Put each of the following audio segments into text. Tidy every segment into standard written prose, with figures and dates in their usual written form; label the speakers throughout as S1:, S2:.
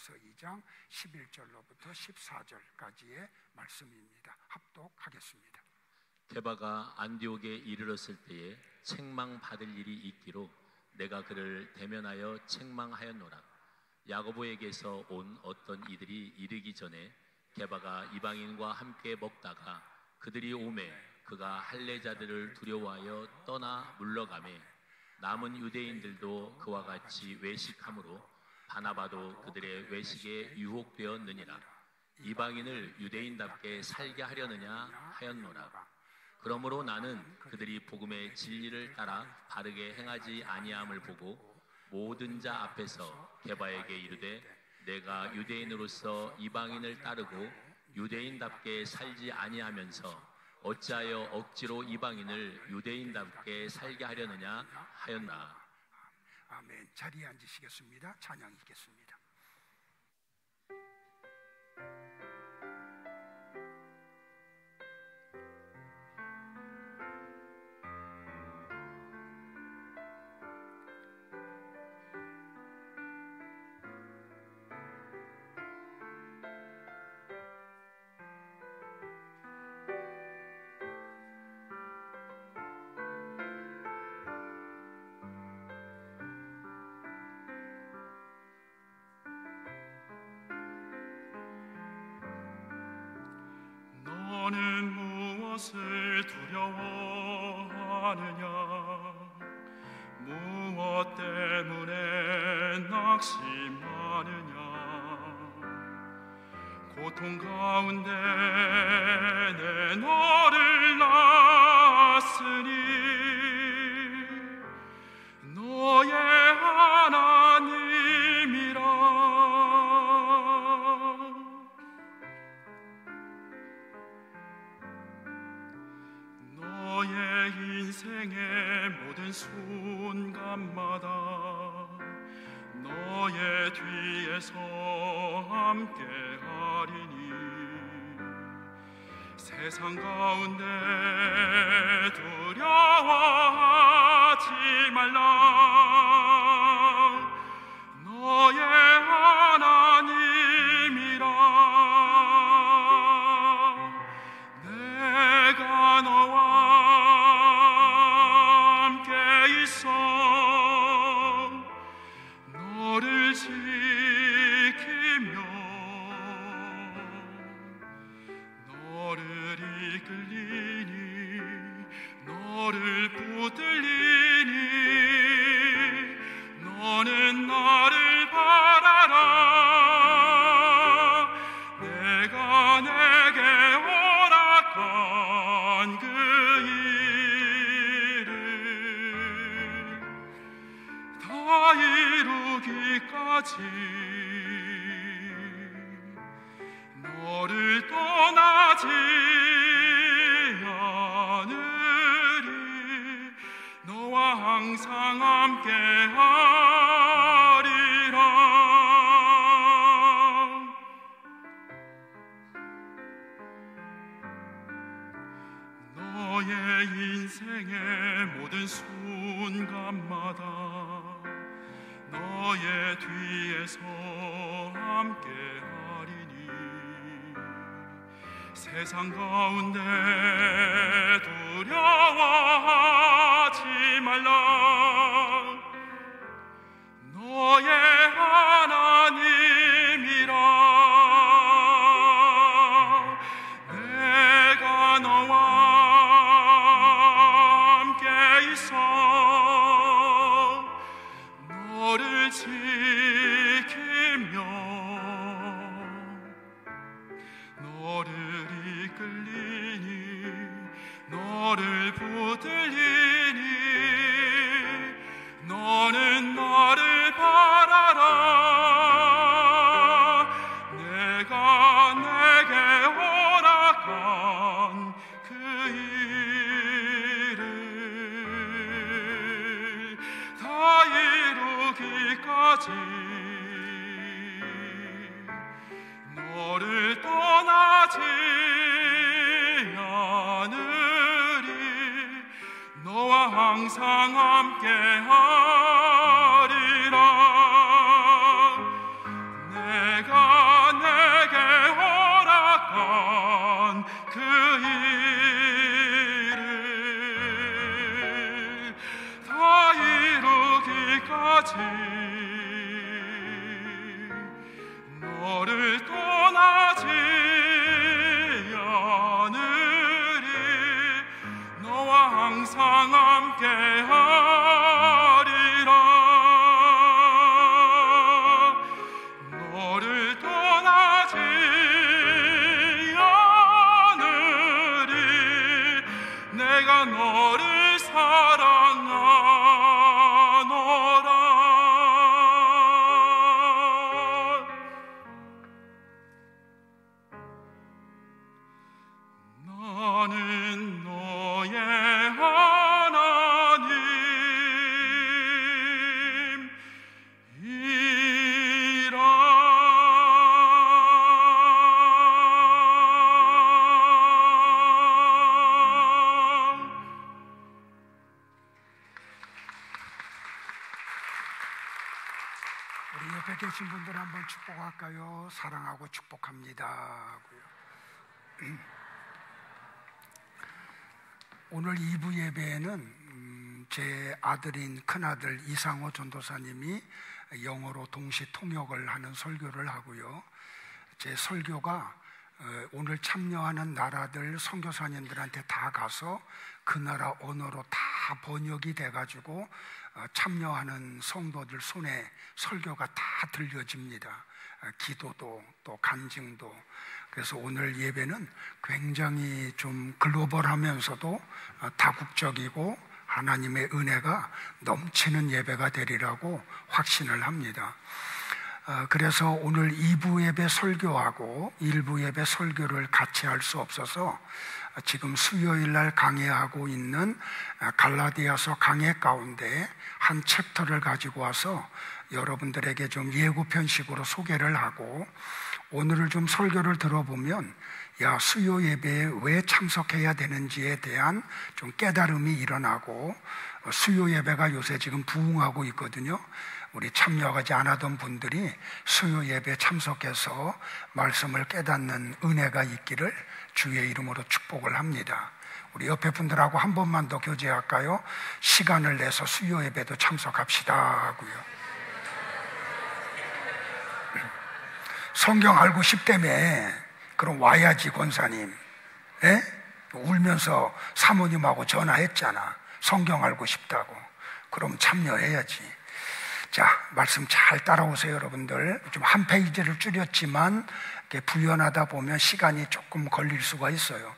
S1: 고린도전서 2장 11절로부터 14절까지의 말씀입니다. 합독하겠습니다.
S2: 게바가 안디옥에 이르렀을 때에 책망받을 일이 있기로 내가 그를 대면하여 책망하였노라. 야고보에게서 온 어떤 이들이 이르기 전에 게바가 이방인과 함께 먹다가 그들이 오매 그가 할례자들을 두려워하여 떠나 물러가매 남은 유대인들도 그와 같이 외식함으로 바나바도 그들의 외식에 유혹되었느니라. 이방인을 유대인답게 살게 하려느냐 하였노라. 그러므로 나는 그들이 복음의 진리를 따라 바르게 행하지 아니함을 보고 모든 자 앞에서 게바에게 이르되 내가 유대인으로서 이방인을 따르고 유대인답게 살지 아니하면서 어찌하여 억지로 이방인을 유대인답게 살게 하려느냐 하였나.
S1: 아멘. 자리에 앉으시겠습니다. 찬양 읽겠습니다.
S3: 너는 무엇을 두려워하느냐? 무엇 때문에 낙심하느냐? 고통 가운데 내 너를 낳았으니 너의 하나님이라. 너의 인생의 모든 순간마다 너의 뒤에서 함께하리니 세상 가운데 두려워하지 말라. 너의 하나님이라. 내가 너와 함께 있어 너를 지키며 너를 이끌리니 너를 붙들리니 너는 나를 바라라. 내가 내게 허락한 그 일을 다 이루기까지 너를 떠나지 않으리. 너와 항상 함께하리라. 너의 인생의 모든 순간마다 너의 뒤에서 함께하리니 세상 가운데 두려워하지 말라. 너의 하나님이라. 내가 너와 함께 있어 너를 지키며 너를 이끌리니 너를 붙들리니 너는 나를 바라라. 내가 내게 허락한 그 일을 다 이루기까지 너를 떠나지 않으리. 너와 항상 함께하리라. 너를 떠나지 않으리. 너와 항상 함께하리라. 너를 떠나지 않으리. 내가 너를 사랑하노라. 나는 너의 하나님이라.
S1: 우리 옆에 계신 분들 한번 축복할까요? 사랑하고 축복합니다. 오늘 2부 예배에는 제 아들인 큰아들 이상호 전도사님이 영어로 동시 통역을 하는 설교를 하고요. 제 설교가 오늘 참여하는 나라들 선교사님들한테 다 가서 그 나라 언어로 다 번역이 돼가지고 참여하는 성도들 손에 설교가 다 들려집니다. 기도도 또 간증도. 그래서 오늘 예배는 굉장히 좀 글로벌하면서도 다국적이고 하나님의 은혜가 넘치는 예배가 되리라고 확신을 합니다. 그래서 오늘 2부 예배 설교하고 1부 예배 설교를 같이 할 수 없어서 지금 수요일 날 강해하고 있는 갈라디아서 강해 가운데 한 챕터를 가지고 와서 여러분들에게 좀 예고편식으로 소개를 하고, 오늘을 좀 설교를 들어보면 수요 예배에 왜 참석해야 되는지에 대한 좀 깨달음이 일어나고, 수요 예배가 요새 지금 부흥하고 있거든요. 우리 참여하지 않았던 분들이 수요 예배에 참석해서 말씀을 깨닫는 은혜가 있기를 주의 이름으로 축복을 합니다. 우리 옆에 분들하고 한 번만 더 교제할까요? 시간을 내서 수요 예배도 참석합시다 하고요. 성경 알고 싶다며. 그럼 와야지 권사님. 에? 울면서 사모님하고 전화했잖아. 성경 알고 싶다고. 그럼 참여해야지. 자, 말씀 잘 따라오세요 여러분들. 좀 한 페이지를 줄였지만 부연하다 보면 시간이 조금 걸릴 수가 있어요.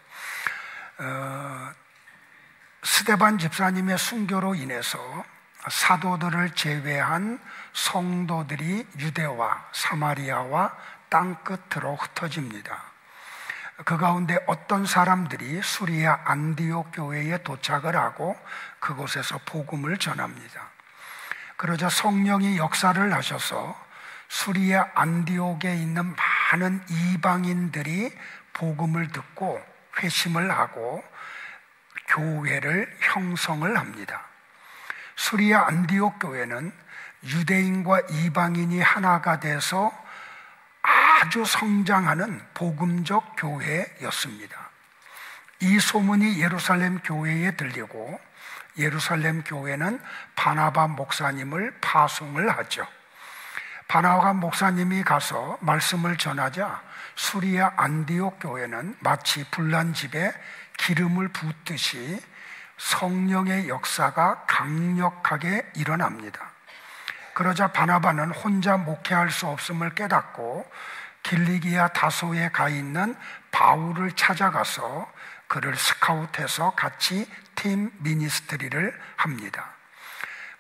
S1: 스데반 집사님의 순교로 인해서 사도들을 제외한 성도들이 유대와 사마리아와 땅끝으로 흩어집니다. 그 가운데 어떤 사람들이 수리아 안디옥 교회에 도착을 하고 그곳에서 복음을 전합니다. 그러자 성령이 역사를 하셔서 수리아 안디옥에 있는 많은 이방인들이 복음을 듣고 회심을 하고 교회를 형성을 합니다. 수리아 안디옥 교회는 유대인과 이방인이 하나가 돼서 아주 성장하는 복음적 교회였습니다. 이 소문이 예루살렘 교회에 들리고 예루살렘 교회는 바나바 목사님을 파송을 하죠. 바나바 목사님이 가서 말씀을 전하자 수리아 안디옥 교회는 마치 불난 집에 기름을 붓듯이 성령의 역사가 강력하게 일어납니다. 그러자 바나바는 혼자 목회할 수 없음을 깨닫고 길리기아 다소에 가 있는 바울을 찾아가서 그를 스카웃해서 같이 팀 미니스트리를 합니다.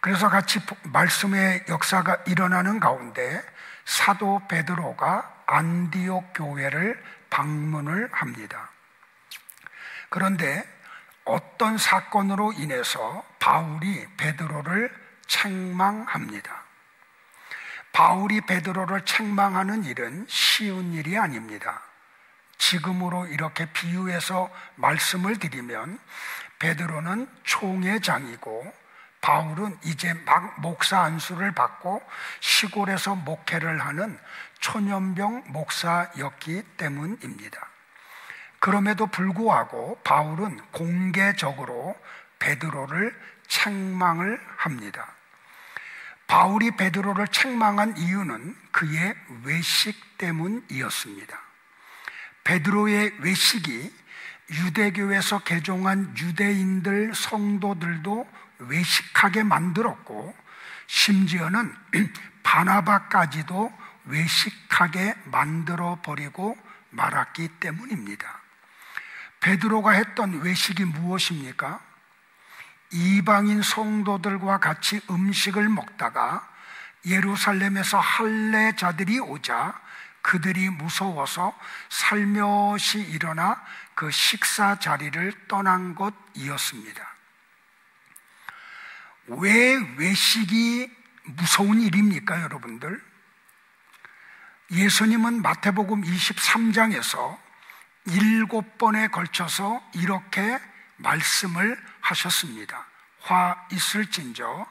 S1: 그래서 같이 말씀의 역사가 일어나는 가운데 사도 베드로가 안디옥 교회를 방문을 합니다. 그런데 어떤 사건으로 인해서 바울이 베드로를 책망합니다. 바울이 베드로를 책망하는 일은 쉬운 일이 아닙니다. 지금으로 이렇게 비유해서 말씀을 드리면 베드로는 총회장이고 바울은 이제 막 목사 안수를 받고 시골에서 목회를 하는 초년병 목사였기 때문입니다. 그럼에도 불구하고 바울은 공개적으로 베드로를 책망을 합니다. 바울이 베드로를 책망한 이유는 그의 외식 때문이었습니다. 베드로의 외식이 유대교에서 개종한 유대인들 성도들도 외식하게 만들었고, 심지어는 바나바까지도 외식하게 만들어버리고 말았기 때문입니다. 베드로가 했던 외식이 무엇입니까? 이방인 성도들과 같이 음식을 먹다가 예루살렘에서 할례자들이 오자 그들이 무서워서 살며시 일어나 그 식사 자리를 떠난 것이었습니다. 왜 외식이 무서운 일입니까, 여러분들? 예수님은 마태복음 23장에서 7번에 걸쳐서 이렇게 말씀을 하셨습니다. 화 있을진저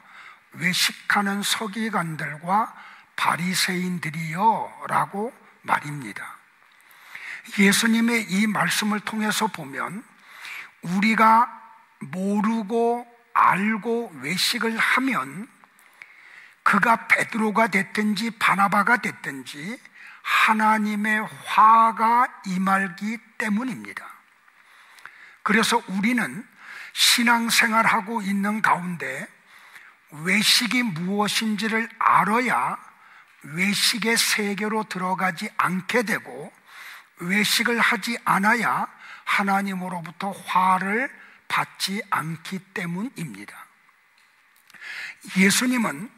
S1: 외식하는 서기관들과 바리새인들이여 라고 말입니다. 예수님의 이 말씀을 통해서 보면 우리가 모르고 알고 외식을 하면 그가 베드로가 됐든지 바나바가 됐든지 하나님의 화가 임하기 때문입니다. 그래서 우리는 신앙생활하고 있는 가운데 외식이 무엇인지를 알아야 외식의 세계로 들어가지 않게 되고, 외식을 하지 않아야 하나님으로부터 화를 받지 않기 때문입니다. 예수님은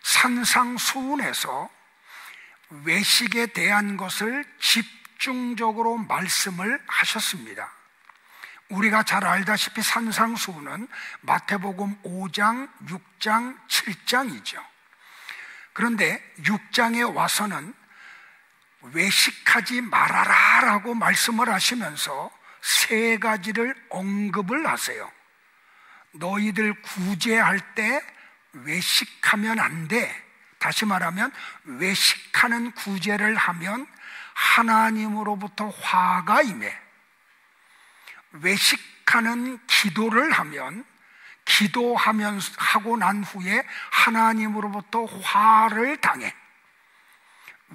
S1: 산상수훈에서 외식에 대한 것을 집중적으로 말씀을 하셨습니다. 우리가 잘 알다시피 산상수훈은 마태복음 5장, 6장, 7장이죠. 그런데 6장에 와서는 외식하지 말아라 라고 말씀을 하시면서 3가지를 언급을 하세요. 너희들 구제할 때 외식하면 안 돼. 다시 말하면 외식하는 구제를 하면 하나님으로부터 화가 임해. 외식하는 기도를 하면 하고 난 후에 하나님으로부터 화를 당해.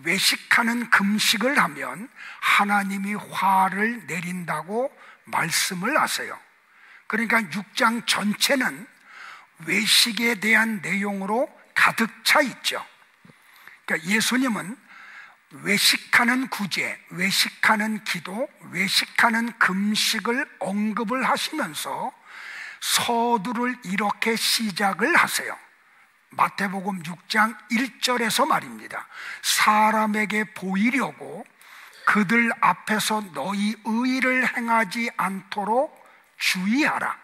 S1: 외식하는 금식을 하면 하나님이 화를 내린다고 말씀을 하세요. 그러니까 6장 전체는 외식에 대한 내용으로 가득 차 있죠. 그러니까 예수님은 외식하는 구제, 외식하는 기도, 외식하는 금식을 언급을 하시면서 서두를 이렇게 시작을 하세요. 마태복음 6장 1절에서 말입니다. 사람에게 보이려고 그들 앞에서 너희 의를 행하지 않도록 주의하라.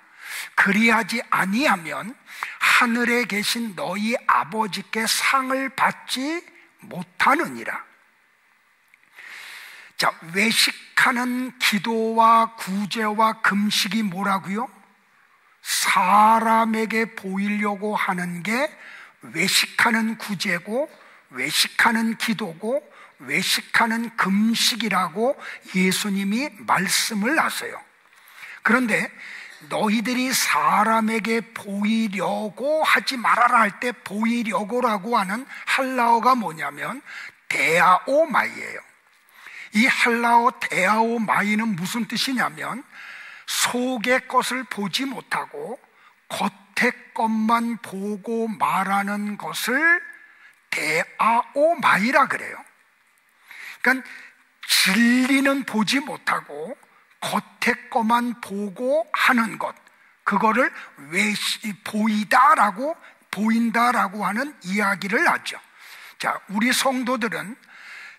S1: 그리하지 아니하면 하늘에 계신 너희 아버지께 상을 받지 못하느니라. 자, 외식하는 기도와 구제와 금식이 뭐라고요? 사람에게 보이려고 하는 게 외식하는 구제고, 외식하는 기도고, 외식하는 금식이라고 예수님이 말씀을 하세요. 그런데 너희들이 사람에게 보이려고 하지 말아라 할 때 보이려고라고 하는 헬라어가 뭐냐면 데아오마이예요. 이 헬라어 데아오마이는 무슨 뜻이냐면 속의 것을 보지 못하고 겉의 것만 보고 말하는 것을 데아오마이라 그래요. 그러니까 진리는 보지 못하고 겉의 것만 보고 하는 것, 그거를 보인다라고 하는 이야기를 하죠. 자, 우리 성도들은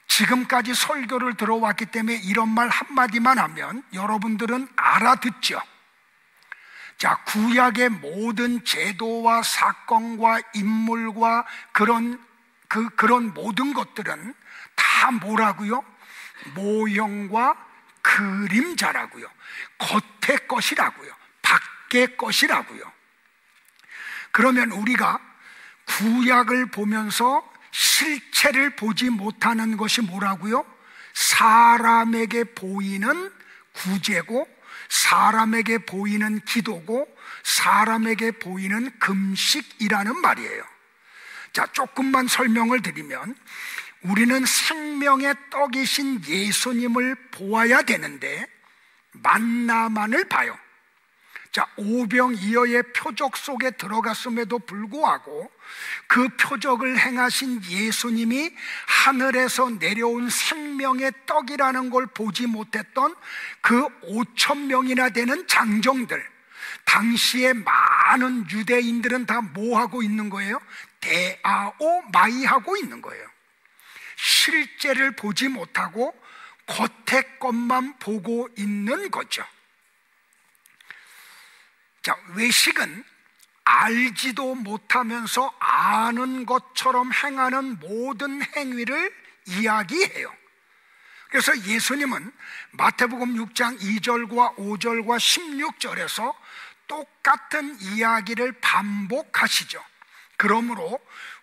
S1: 지금까지 설교를 들어왔기 때문에 이런 말 한마디만 하면 여러분들은 알아듣죠. 자, 구약의 모든 제도와 사건과 인물과 그런 모든 것들은 다 뭐라고요? 모형과 그림자라고요. 겉의 것이라고요. 밖의 것이라고요. 그러면 우리가 구약을 보면서 실체를 보지 못하는 것이 뭐라고요? 사람에게 보이는 구제고, 사람에게 보이는 기도고, 사람에게 보이는 금식이라는 말이에요. 자, 조금만 설명을 드리면 우리는 생명의 떡이신 예수님을 보아야 되는데 만나만을 봐요. 자, 오병이어의 표적 속에 들어갔음에도 불구하고 그 표적을 행하신 예수님이 하늘에서 내려온 생명의 떡이라는 걸 보지 못했던 그 5,000명이나 되는 장정들, 당시에 많은 유대인들은 다 뭐 하고 있는 거예요? 대아오마이하고 있는 거예요. 실제를 보지 못하고 겉의 것만 보고 있는 거죠. 자, 외식은 알지도 못하면서 아는 것처럼 행하는 모든 행위를 이야기해요. 그래서 예수님은 마태복음 6장 2절과 5절과 16절에서 똑같은 이야기를 반복하시죠. 그러므로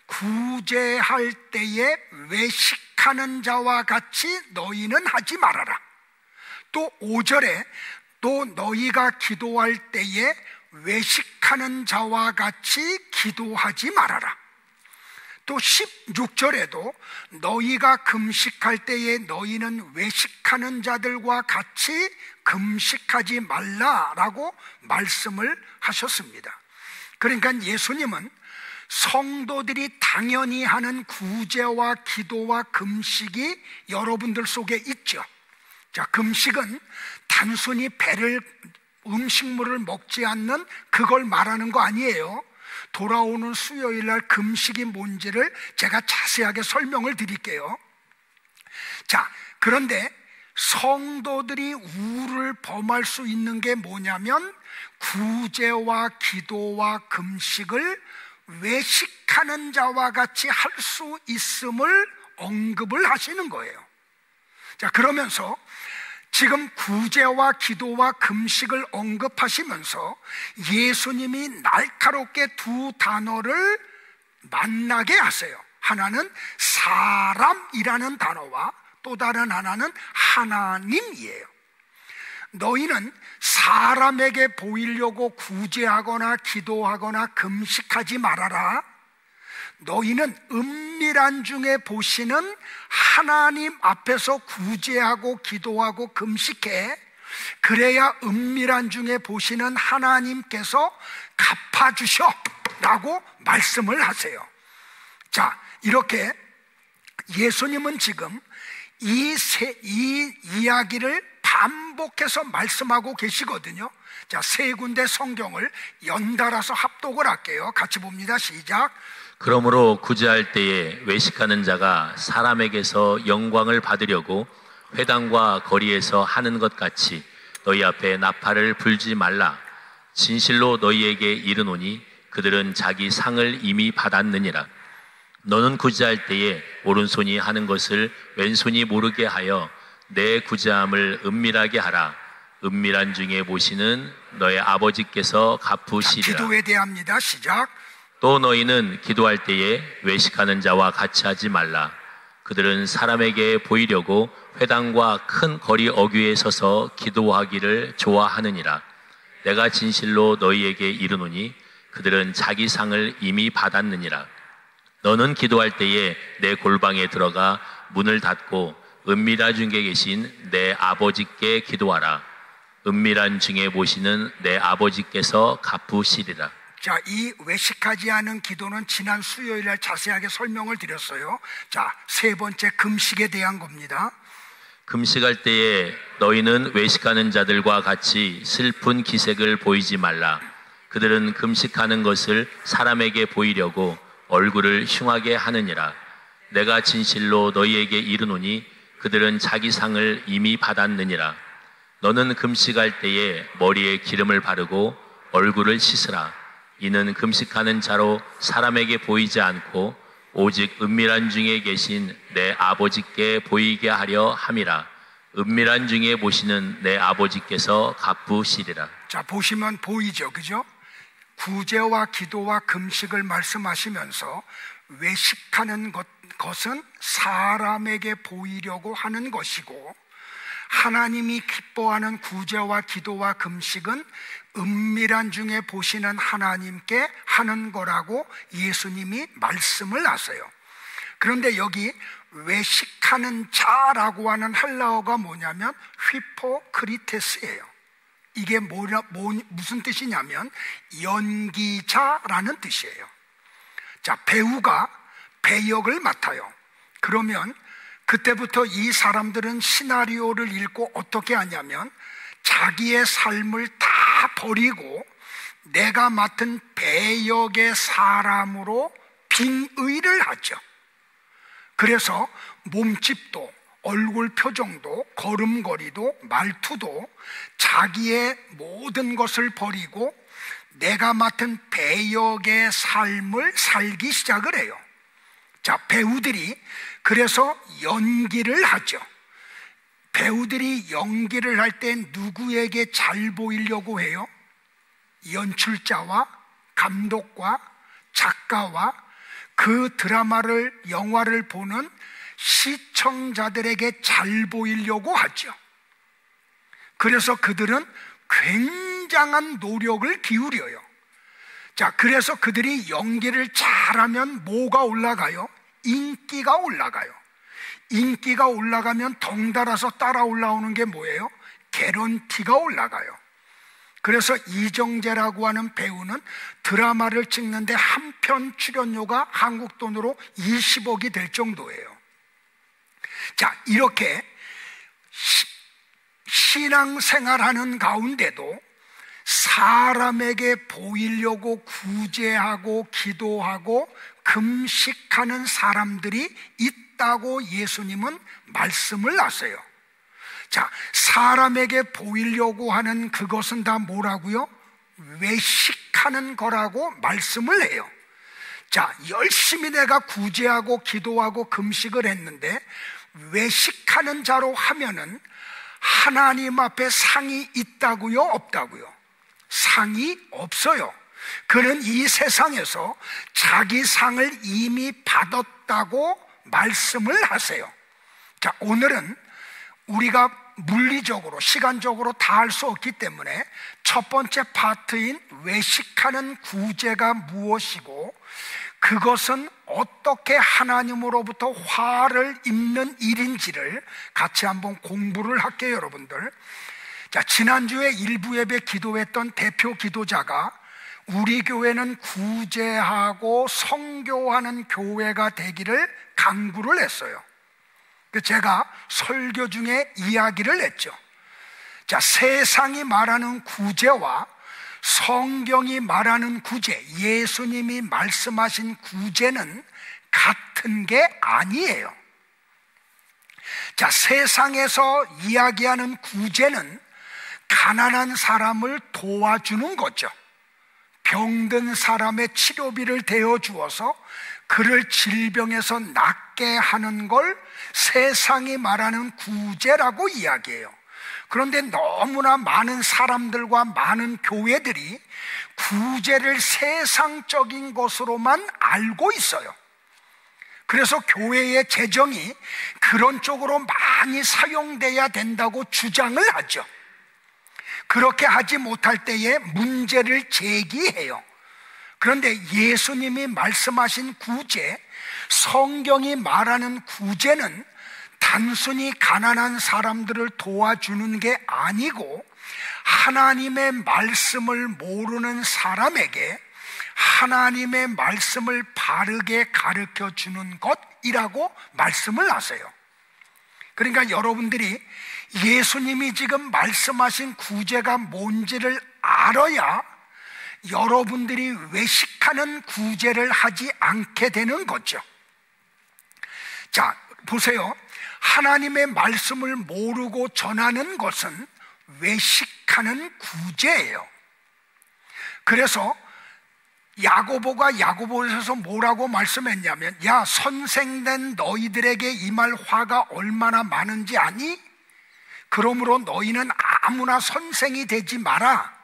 S1: 구제할 때에 외식하는 자와 같이 너희는 하지 말아라. 또 5절에 또 너희가 기도할 때에 외식하는 자와 같이 기도하지 말아라. 또 16절에도 너희가 금식할 때에 너희는 외식하는 자들과 같이 금식하지 말라라고 말씀을 하셨습니다. 그러니까 예수님은 성도들이 당연히 하는 구제와 기도와 금식이 여러분들 속에 있죠. 자, 금식은 단순히 음식물을 먹지 않는 그걸 말하는 거 아니에요. 돌아오는 수요일 날 금식이 뭔지를 제가 자세하게 설명을 드릴게요. 자, 그런데 성도들이 우를 범할 수 있는 게 뭐냐면 구제와 기도와 금식을 외식하는 자와 같이 할 수 있음을 언급을 하시는 거예요. 자, 그러면서 지금 구제와 기도와 금식을 언급하시면서 예수님이 날카롭게 두 단어를 만나게 하세요. 하나는 사람이라는 단어와 또 다른 하나는 하나님이에요. 너희는 사람에게 보이려고 구제하거나 기도하거나 금식하지 말아라. 너희는 은밀한 중에 보시는 하나님 앞에서 구제하고 기도하고 금식해. 그래야 은밀한 중에 보시는 하나님께서 갚아주셔 라고 말씀을 하세요. 자, 이렇게 예수님은 지금 이 이야기를 반복해서 말씀하고 계시거든요. 자, 세 군데 성경을 연달아서 합독을 할게요. 같이 봅니다. 시작.
S2: 그러므로 구제할 때에 외식하는 자가 사람에게서 영광을 받으려고 회당과 거리에서 하는 것 같이 너희 앞에 나팔을 불지 말라. 진실로 너희에게 이르노니 그들은 자기 상을 이미 받았느니라. 너는 구제할 때에 오른손이 하는 것을 왼손이 모르게 하여 내 구제함을 은밀하게 하라. 은밀한 중에 보시는 너의 아버지께서 갚으시리라.
S1: 기도에 대합니다. 시작.
S2: 또 너희는 기도할 때에 외식하는 자와 같이 하지 말라. 그들은 사람에게 보이려고 회당과 큰 거리 어귀에 서서 기도하기를 좋아하느니라. 내가 진실로 너희에게 이르노니 그들은 자기 상을 이미 받았느니라. 너는 기도할 때에 내 골방에 들어가 문을 닫고 은밀한 중에 계신 내 아버지께 기도하라. 은밀한 중에 보시는 내 아버지께서 갚으시리라.
S1: 자, 이 외식하지 않은 기도는 지난 수요일에 자세하게 설명을 드렸어요. 자, 세 번째 금식에 대한 겁니다.
S2: 금식할 때에 너희는 외식하는 자들과 같이 슬픈 기색을 보이지 말라. 그들은 금식하는 것을 사람에게 보이려고 얼굴을 흉하게 하느니라. 내가 진실로 너희에게 이르노니 그들은 자기 상을 이미 받았느니라. 너는 금식할 때에 머리에 기름을 바르고 얼굴을 씻으라. 이는 금식하는 자로 사람에게 보이지 않고 오직 은밀한 중에 계신 내 아버지께 보이게 하려 함이라. 은밀한 중에 보시는 내 아버지께서 갚으시리라.
S1: 자, 보시면 보이죠, 그죠? 구제와 기도와 금식을 말씀하시면서 외식하는 것은 사람에게 보이려고 하는 것이고 하나님이 기뻐하는 구제와 기도와 금식은 은밀한 중에 보시는 하나님께 하는 거라고 예수님이 말씀을 하세요. 그런데 여기 외식하는 자라고 하는 헬라어가 뭐냐면 휘포크리테스예요. 이게 무슨 뜻이냐면 연기자라는 뜻이에요. 자, 배우가 배역을 맡아요. 그러면 그때부터 이 사람들은 시나리오를 읽고 어떻게 하냐면 자기의 삶을 다 버리고 내가 맡은 배역의 사람으로 빙의를 하죠. 그래서 몸집도, 얼굴 표정도, 걸음걸이도, 말투도 자기의 모든 것을 버리고 내가 맡은 배역의 삶을 살기 시작을 해요. 자, 배우들이 그래서 연기를 하죠. 배우들이 연기를 할 때 누구에게 잘 보이려고 해요? 연출자와 감독과 작가와 그 드라마를, 영화를 보는 시청자들에게 잘 보이려고 하죠. 그래서 그들은 굉장한 노력을 기울여요. 자, 그래서 그들이 연기를 잘하면 뭐가 올라가요? 인기가 올라가요. 인기가 올라가면 덩달아서 따라 올라오는 게 뭐예요? 개런티가 올라가요. 그래서 이정재라고 하는 배우는 드라마를 찍는데 한 편 출연료가 한국 돈으로 20억이 될 정도예요. 자, 이렇게 신앙생활하는 가운데도 사람에게 보이려고 구제하고 기도하고 금식하는 사람들이 있다고 예수님은 말씀을 하세요. 자, 사람에게 보이려고 하는 그것은 다 뭐라고요? 외식하는 거라고 말씀을 해요. 자, 열심히 내가 구제하고 기도하고 금식을 했는데 외식하는 자로 하면은 하나님 앞에 상이 있다고요? 없다고요? 상이 없어요. 그는 이 세상에서 자기 상을 이미 받았다고 말씀을 하세요. 자, 오늘은 우리가 물리적으로, 시간적으로 다 할 수 없기 때문에 첫 번째 파트인 외식하는 구제가 무엇이고 그것은 어떻게 하나님으로부터 화를 입는 일인지를 같이 한번 공부를 할게요, 여러분들. 자, 지난주에 일부 예배 기도했던 대표 기도자가 우리 교회는 구제하고 선교하는 교회가 되기를 간구를 했어요. 제가 설교 중에 이야기를 했죠. 자, 세상이 말하는 구제와 성경이 말하는 구제, 예수님이 말씀하신 구제는 같은 게 아니에요. 자, 세상에서 이야기하는 구제는 가난한 사람을 도와주는 거죠. 병든 사람의 치료비를 대어 주어서 그를 질병에서 낫게 하는 걸 세상이 말하는 구제라고 이야기해요. 그런데 너무나 많은 사람들과 많은 교회들이 구제를 세상적인 것으로만 알고 있어요. 그래서 교회의 재정이 그런 쪽으로 많이 사용돼야 된다고 주장을 하죠. 그렇게 하지 못할 때에 문제를 제기해요. 그런데 예수님이 말씀하신 구제, 성경이 말하는 구제는 단순히 가난한 사람들을 도와주는 게 아니고 하나님의 말씀을 모르는 사람에게 하나님의 말씀을 바르게 가르쳐 주는 것이라고 말씀을 하세요. 그러니까 여러분들이 예수님이 지금 말씀하신 구제가 뭔지를 알아야 여러분들이 외식하는 구제를 하지 않게 되는 거죠. 자, 보세요. 하나님의 말씀을 모르고 전하는 것은 외식하는 구제예요. 그래서 야고보가 야고보에서 뭐라고 말씀했냐면, 야, 선생된 너희들에게 임할 화가 얼마나 많은지 아니? 그러므로 너희는 아무나 선생이 되지 마라.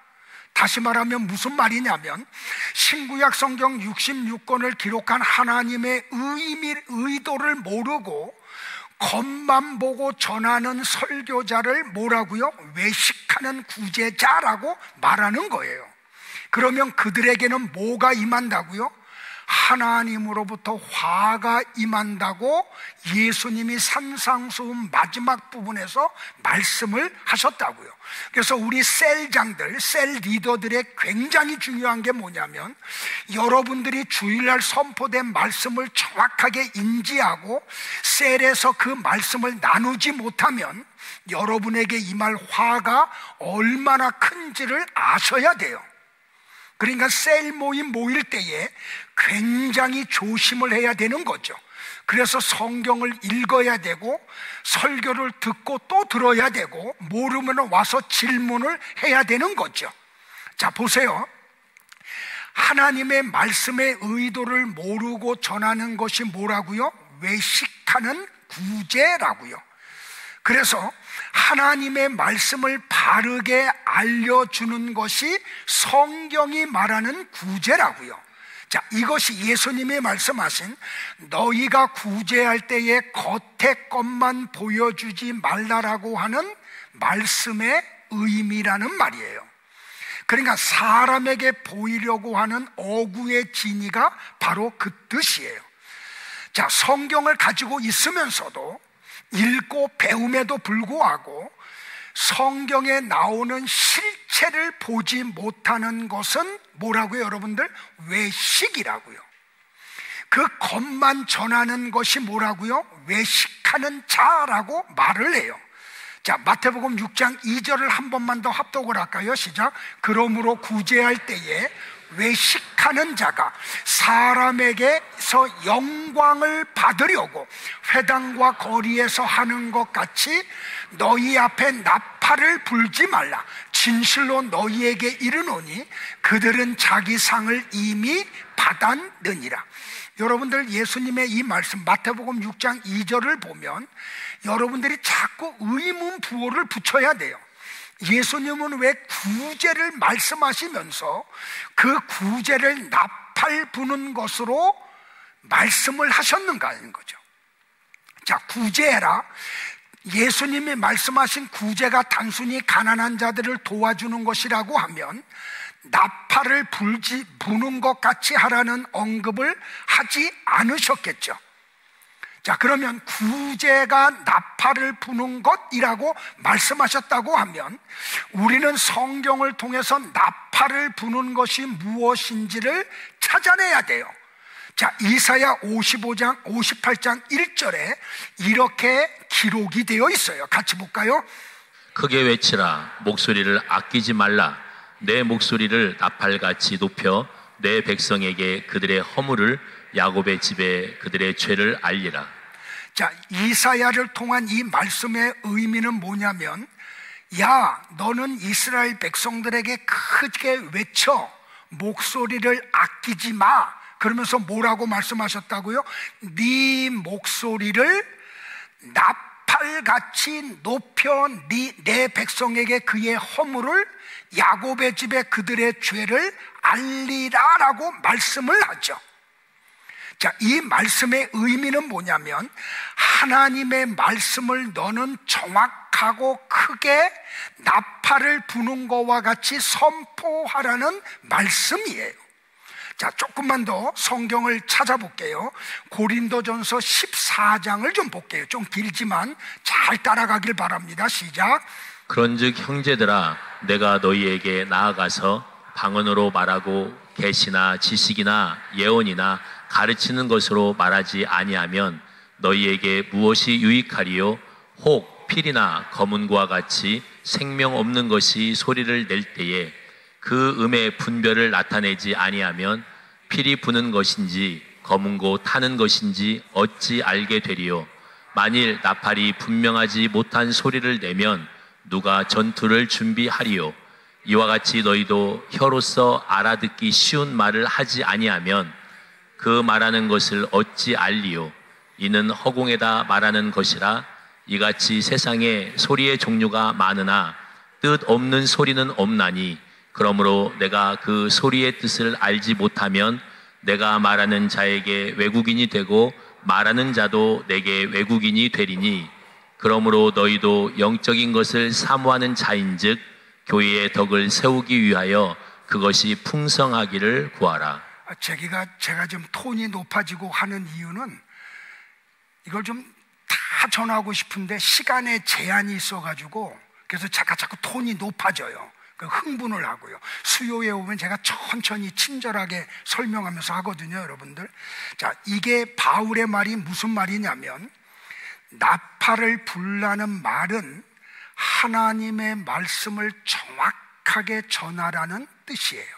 S1: 다시 말하면 무슨 말이냐면 신구약 성경 66권을 기록한 하나님의 의도를 모르고 겉만 보고 전하는 설교자를 뭐라고요? 외식하는 구제자라고 말하는 거예요. 그러면 그들에게는 뭐가 임한다고요? 하나님으로부터 화가 임한다고 예수님이 산상수훈 마지막 부분에서 말씀을 하셨다고요. 그래서 우리 셀장들, 셀 리더들의 굉장히 중요한 게 뭐냐면, 여러분들이 주일날 선포된 말씀을 정확하게 인지하고 셀에서 그 말씀을 나누지 못하면 여러분에게 임할 화가 얼마나 큰지를 아셔야 돼요. 그러니까 셀 모임 모일 때에 굉장히 조심을 해야 되는 거죠. 그래서 성경을 읽어야 되고 설교를 듣고 또 들어야 되고 모르면 와서 질문을 해야 되는 거죠. 자, 보세요. 하나님의 말씀의 의도를 모르고 전하는 것이 뭐라고요? 외식하는 구제라고요. 그래서 하나님의 말씀을 바르게 알려주는 것이 성경이 말하는 구제라고요. 자, 이것이 예수님이 말씀하신 너희가 구제할 때에 겉의 것만 보여주지 말라라고 하는 말씀의 의미라는 말이에요. 그러니까 사람에게 보이려고 하는 어구의 진의가 바로 그 뜻이에요. 자, 성경을 가지고 있으면서도 읽고 배움에도 불구하고 성경에 나오는 실체를 보지 못하는 것은 뭐라고요, 여러분들? 외식이라고요. 그 것만 전하는 것이 뭐라고요? 외식하는 자라고 말을 해요. 자, 마태복음 6장 2절을 한 번만 더 합독을 할까요? 시작. 그러므로 구제할 때에 외식하는 자가 사람에게서 영광을 받으려고 회당과 거리에서 하는 것 같이 너희 앞에 나팔을 불지 말라. 진실로 너희에게 이르노니 그들은 자기 상을 이미 받았느니라. 여러분들, 예수님의 이 말씀 마태복음 6장 2절을 보면 여러분들이 자꾸 의문 부호를 붙여야 돼요. 예수님은 왜 구제를 말씀하시면서 그 구제를 나팔 부는 것으로 말씀을 하셨는가 하는 거죠. 자, 구제해라. 예수님이 말씀하신 구제가 단순히 가난한 자들을 도와주는 것이라고 하면 나팔을 부는 것 같이 하라는 언급을 하지 않으셨겠죠. 자, 그러면 구제가 나팔을 부는 것이라고 말씀하셨다고 하면 우리는 성경을 통해서 나팔을 부는 것이 무엇인지를 찾아내야 돼요. 자, 이사야 55장 58장 1절에 이렇게 기록이 되어 있어요. 같이 볼까요?
S2: 크게 외치라. 목소리를 아끼지 말라. 내 목소리를 나팔같이 높여 내 백성에게 그들의 허물을, 야곱의 집에 그들의 죄를 알리라.
S1: 자, 이사야를 통한 이 말씀의 의미는 뭐냐면, 야, 너는 이스라엘 백성들에게 크게 외쳐 목소리를 아끼지 마. 그러면서 뭐라고 말씀하셨다고요? 네 목소리를 나팔같이 높여 내 백성에게 그의 허물을, 야곱의 집에 그들의 죄를 알리라라고 말씀을 하죠. 자, 이 말씀의 의미는 뭐냐면 하나님의 말씀을 너는 정확하고 크게 나팔을 부는 것과 같이 선포하라는 말씀이에요. 자, 조금만 더 성경을 찾아볼게요. 고린도전서 14장을 좀 볼게요. 좀 길지만 잘 따라가길 바랍니다. 시작.
S2: 그런즉 형제들아, 내가 너희에게 나아가서 방언으로 말하고 계시나 지식이나 예언이나 가르치는 것으로 말하지 아니하면 너희에게 무엇이 유익하리요? 혹 필이나 검은고와 같이 생명 없는 것이 소리를 낼 때에 그 음의 분별을 나타내지 아니하면 필이 부는 것인지 검은고 타는 것인지 어찌 알게 되리요? 만일 나팔이 분명하지 못한 소리를 내면 누가 전투를 준비하리요? 이와 같이 너희도 혀로서 알아듣기 쉬운 말을 하지 아니하면 그 말하는 것을 어찌 알리요? 이는 허공에다 말하는 것이라. 이같이 세상에 소리의 종류가 많으나 뜻 없는 소리는 없나니, 그러므로 내가 그 소리의 뜻을 알지 못하면 내가 말하는 자에게 외국인이 되고 말하는 자도 내게 외국인이 되리니 그러므로 너희도 영적인 것을 사모하는 자인즉 교회의 덕을 세우기 위하여 그것이 풍성하기를 구하라.
S1: 제가 좀 톤이 높아지고 하는 이유는 이걸 좀 다 전하고 싶은데 시간에 제한이 있어가지고 그래서 제가 자꾸 톤이 높아져요. 흥분을 하고요. 수요에 오면 제가 천천히 친절하게 설명하면서 하거든요, 여러분들. 자, 이게 바울의 말이 무슨 말이냐면 나팔을 불라는 말은 하나님의 말씀을 정확하게 전하라는 뜻이에요.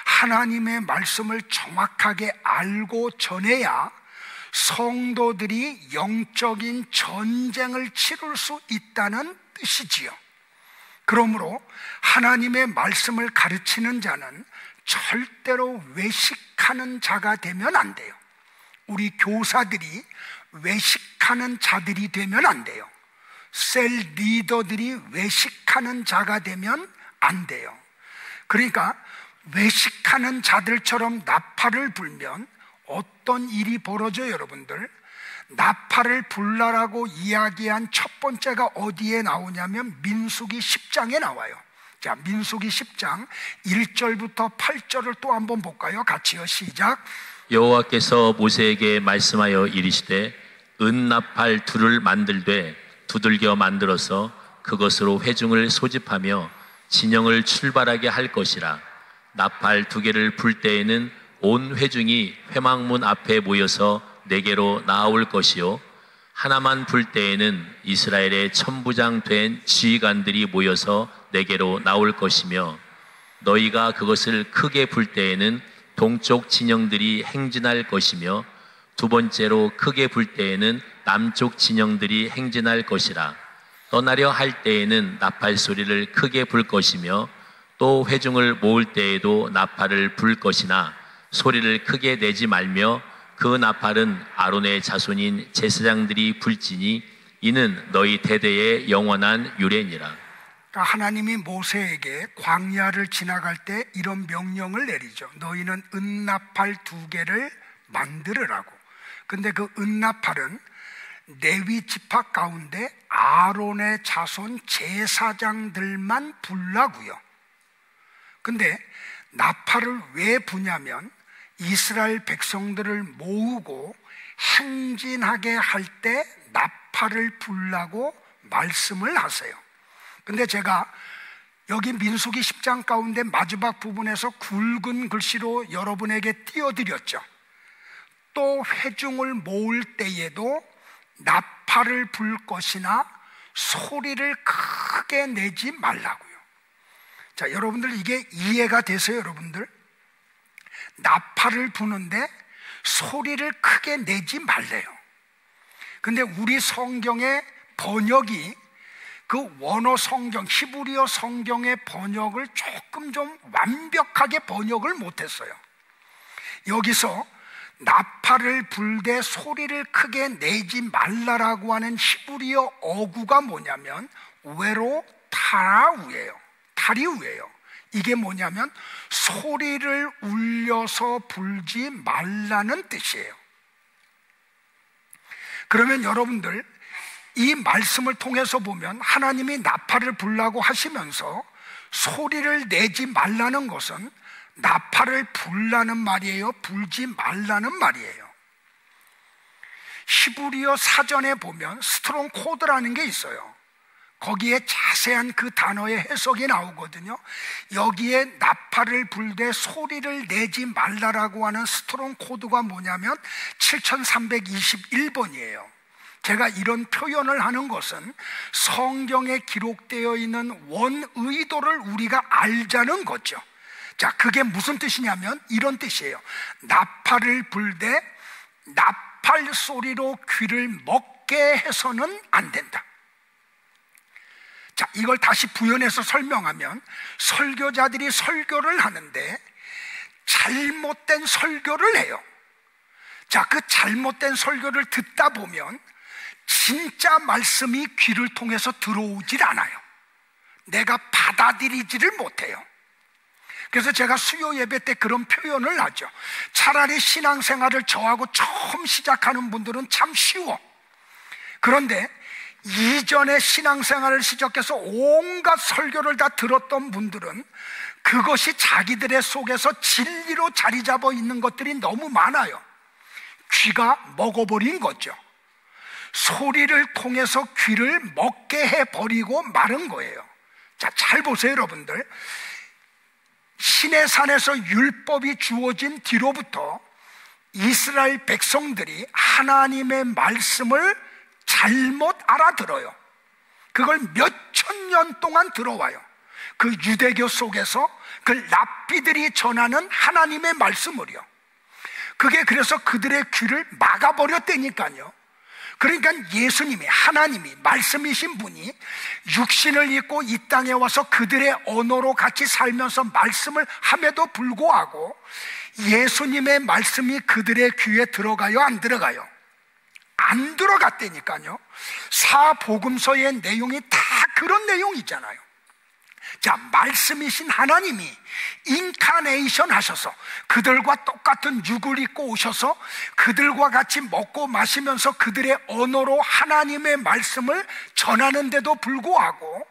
S1: 하나님의 말씀을 정확하게 알고 전해야 성도들이 영적인 전쟁을 치를 수 있다는 뜻이지요. 그러므로 하나님의 말씀을 가르치는 자는 절대로 외식하는 자가 되면 안 돼요. 우리 교사들이 외식하는 자들이 되면 안 돼요. 셀 리더들이 외식하는 자가 되면 안 돼요. 그러니까 외식하는 자들처럼 나팔을 불면 어떤 일이 벌어져요, 여러분들? 나팔을 불라라고 이야기한 첫 번째가 어디에 나오냐면 민수기 10장에 나와요. 자, 민수기 10장 1절부터 8절을 또 한번 볼까요? 같이요, 시작.
S2: 여호와께서 모세에게 말씀하여 이르시되 은나팔 둘을 만들되 두들겨 만들어서 그것으로 회중을 소집하며 진영을 출발하게 할 것이라. 나팔 두 개를 불 때에는 온 회중이 회막문 앞에 모여서 내게로 나아올 것이요 하나만 불 때에는 이스라엘의 천부장 된 지휘관들이 모여서 내게로 나올 것이며 너희가 그것을 크게 불 때에는 동쪽 진영들이 행진할 것이며 두 번째로 크게 불 때에는 남쪽 진영들이 행진할 것이라. 떠나려 할 때에는 나팔 소리를 크게 불 것이며 또 회중을 모을 때에도 나팔을 불 것이나 소리를 크게 내지 말며 그 나팔은 아론의 자손인 제사장들이 불지니 이는 너희 대대의 영원한 유례니라.
S1: 그러니까 하나님이 모세에게 광야를 지나갈 때 이런 명령을 내리죠. 너희는 은나팔 두 개를 만들으라고. 근데 그 은나팔은 레위 지파 가운데 아론의 자손 제사장들만 불라고요. 근데 나팔을 왜 부냐면 이스라엘 백성들을 모으고 행진하게 할 때 나팔을 불라고 말씀을 하세요. 근데 제가 여기 민수기 10장 가운데 마지막 부분에서 굵은 글씨로 여러분에게 띄워드렸죠. 또 회중을 모을 때에도 나팔을 불 것이나 소리를 크게 내지 말라고요. 자, 여러분들 이게 이해가 되세요, 여러분들? 나팔을 부는데 소리를 크게 내지 말래요. 근데 우리 성경의 번역이 그 원어 성경, 히브리어 성경의 번역을 조금 좀 완벽하게 번역을 못했어요. 여기서 나팔을 불되 소리를 크게 내지 말라라고 하는 히브리어 어구가 뭐냐면 외로 타라우예요. 타리우예요. 이게 뭐냐면 소리를 울려서 불지 말라는 뜻이에요. 그러면 여러분들 이 말씀을 통해서 보면 하나님이 나팔을 불라고 하시면서 소리를 내지 말라는 것은 나팔을 불라는 말이에요? 불지 말라는 말이에요? 히브리어 사전에 보면 스트롱 코드라는 게 있어요. 거기에 자세한 그 단어의 해석이 나오거든요. 여기에 나팔을 불되 소리를 내지 말라라고 하는 스트롱 코드가 뭐냐면 7321번이에요. 제가 이런 표현을 하는 것은 성경에 기록되어 있는 원의도를 우리가 알자는 거죠. 자, 그게 무슨 뜻이냐면 이런 뜻이에요. 나팔을 불되 나팔 소리로 귀를 먹게 해서는 안 된다. 자, 이걸 다시 부연해서 설명하면 설교자들이 설교를 하는데 잘못된 설교를 해요. 자, 그 잘못된 설교를 듣다 보면 진짜 말씀이 귀를 통해서 들어오질 않아요. 내가 받아들이지를 못해요. 그래서 제가 수요 예배 때 그런 표현을 하죠. 차라리 신앙생활을 저하고 처음 시작하는 분들은 참 쉬워. 그런데 이전에 신앙생활을 시작해서 온갖 설교를 다 들었던 분들은 그것이 자기들의 속에서 진리로 자리 잡아 있는 것들이 너무 많아요. 귀가 먹어버린 거죠. 소리를 통해서 귀를 먹게 해버리고 마른 거예요. 자, 잘 보세요, 여러분들. 시내산에서 율법이 주어진 뒤로부터 이스라엘 백성들이 하나님의 말씀을 잘못 알아들어요. 그걸 몇천 년 동안 들어와요. 그 유대교 속에서 그 랍비들이 전하는 하나님의 말씀을요. 그게 그래서 그들의 귀를 막아버렸다니까요. 그러니까 예수님이, 하나님이, 말씀이신 분이 육신을 입고 이 땅에 와서 그들의 언어로 같이 살면서 말씀을 함에도 불구하고 예수님의 말씀이 그들의 귀에 들어가요, 안 들어가요? 안 들어갔다니까요. 사복음서의 내용이 다 그런 내용이잖아요. 자, 말씀이신 하나님이 인카네이션 하셔서 그들과 똑같은 육을 입고 오셔서 그들과 같이 먹고 마시면서 그들의 언어로 하나님의 말씀을 전하는데도 불구하고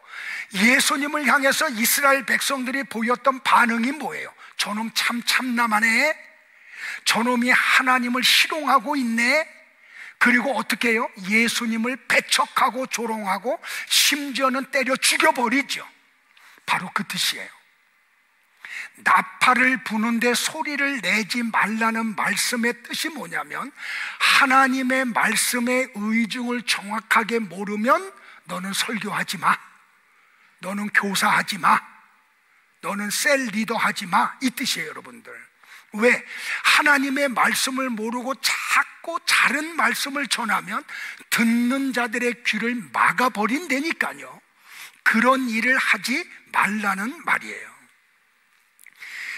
S1: 예수님을 향해서 이스라엘 백성들이 보였던 반응이 뭐예요? 저놈 참 참나하네. 저놈이 하나님을 희롱하고 있네. 그리고 어떻게 해요? 예수님을 배척하고 조롱하고 심지어는 때려 죽여버리죠. 바로 그 뜻이에요. 나팔을 부는데 소리를 내지 말라는 말씀의 뜻이 뭐냐면 하나님의 말씀의 의중을 정확하게 모르면 너는 설교하지 마, 너는 교사하지 마, 너는 셀 리더 하지 마, 이 뜻이에요, 여러분들. 왜? 하나님의 말씀을 모르고 자꾸 다른 말씀을 전하면 듣는 자들의 귀를 막아버린다니까요. 그런 일을 하지 말라는 말이에요.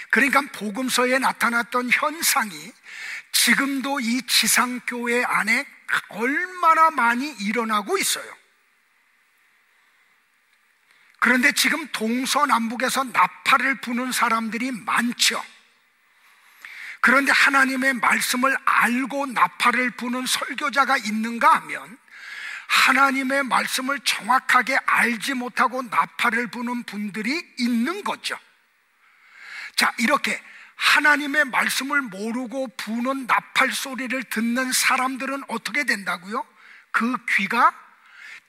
S1: 그러니까 복음서에 나타났던 현상이 지금도 이 지상교회 안에 얼마나 많이 일어나고 있어요. 그런데 지금 동서남북에서 나팔을 부는 사람들이 많죠. 그런데 하나님의 말씀을 알고 나팔을 부는 설교자가 있는가 하면 하나님의 말씀을 정확하게 알지 못하고 나팔을 부는 분들이 있는 거죠. 자, 이렇게 하나님의 말씀을 모르고 부는 나팔 소리를 듣는 사람들은 어떻게 된다고요? 그 귀가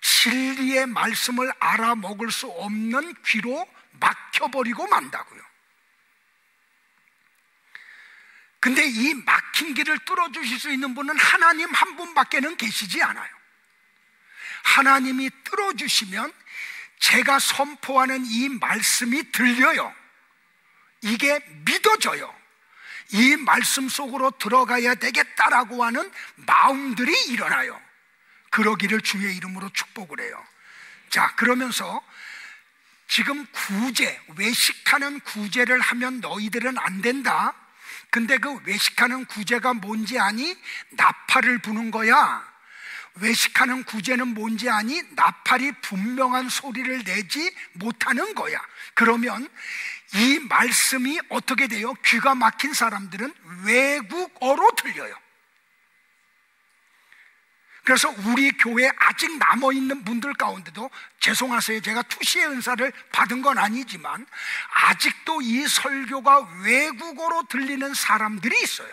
S1: 진리의 말씀을 알아먹을 수 없는 귀로 막혀버리고 만다고요. 근데 이 막힌 길을 뚫어주실 수 있는 분은 하나님 한 분밖에는 계시지 않아요. 하나님이 뚫어주시면 제가 선포하는 이 말씀이 들려요. 이게 믿어져요. 이 말씀 속으로 들어가야 되겠다라고 하는 마음들이 일어나요. 그러기를 주의 이름으로 축복을 해요. 자, 그러면서 지금 구제, 외식하는 구제를 하면 너희들은 안 된다. 근데 그 외식하는 구제가 뭔지 아니? 나팔을 부는 거야. 외식하는 구제는 뭔지 아니? 나팔이 분명한 소리를 내지 못하는 거야. 그러면 이 말씀이 어떻게 돼요? 귀가 막힌 사람들은 외국어로 들려요. 그래서 우리 교회에 아직 남아있는 분들 가운데도 죄송하세요. 제가 투시의 은사를 받은 건 아니지만 아직도 이 설교가 외국어로 들리는 사람들이 있어요.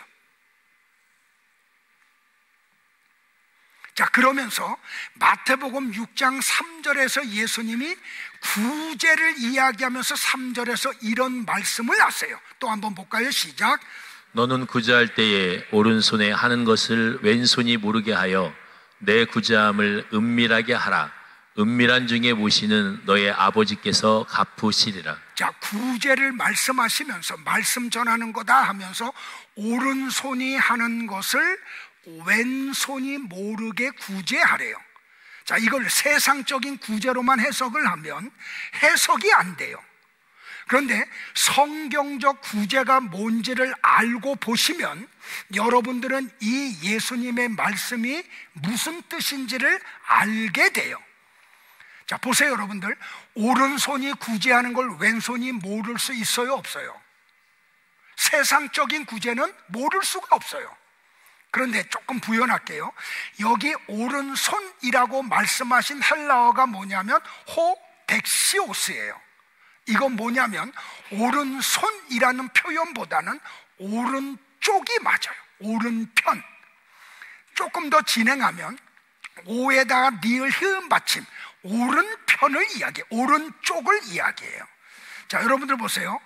S1: 자, 그러면서 마태복음 6장 3절에서 예수님이 구제를 이야기하면서 3절에서 이런 말씀을 하세요. 또 한번 볼까요? 시작.
S2: 너는 구제할 때에 오른손에 하는 것을 왼손이 모르게 하여 내 구제함을 은밀하게 하라. 은밀한 중에 모시는 너의 아버지께서 갚으시리라.
S1: 자, 구제를 말씀하시면서 말씀 전하는 거다 하면서 오른손이 하는 것을 왼손이 모르게 구제하래요. 자, 이걸 세상적인 구제로만 해석을 하면 해석이 안 돼요. 그런데 성경적 구제가 뭔지를 알고 보시면 여러분들은 이 예수님의 말씀이 무슨 뜻인지를 알게 돼요. 자, 보세요, 여러분들. 오른손이 구제하는 걸 왼손이 모를 수 있어요, 없어요? 세상적인 구제는 모를 수가 없어요. 그런데 조금 부연할게요. 여기 오른손이라고 말씀하신 헬라어가 뭐냐면 호덱시오스예요. 이건 뭐냐면 오른손이라는 표현보다는 오른쪽이 맞아요. 오른편. 조금 더 진행하면 오에다가 리을 히읗 받침, 오른편을 이야기해요. 오른쪽을 이야기해요. 자, 여러분들 보세요.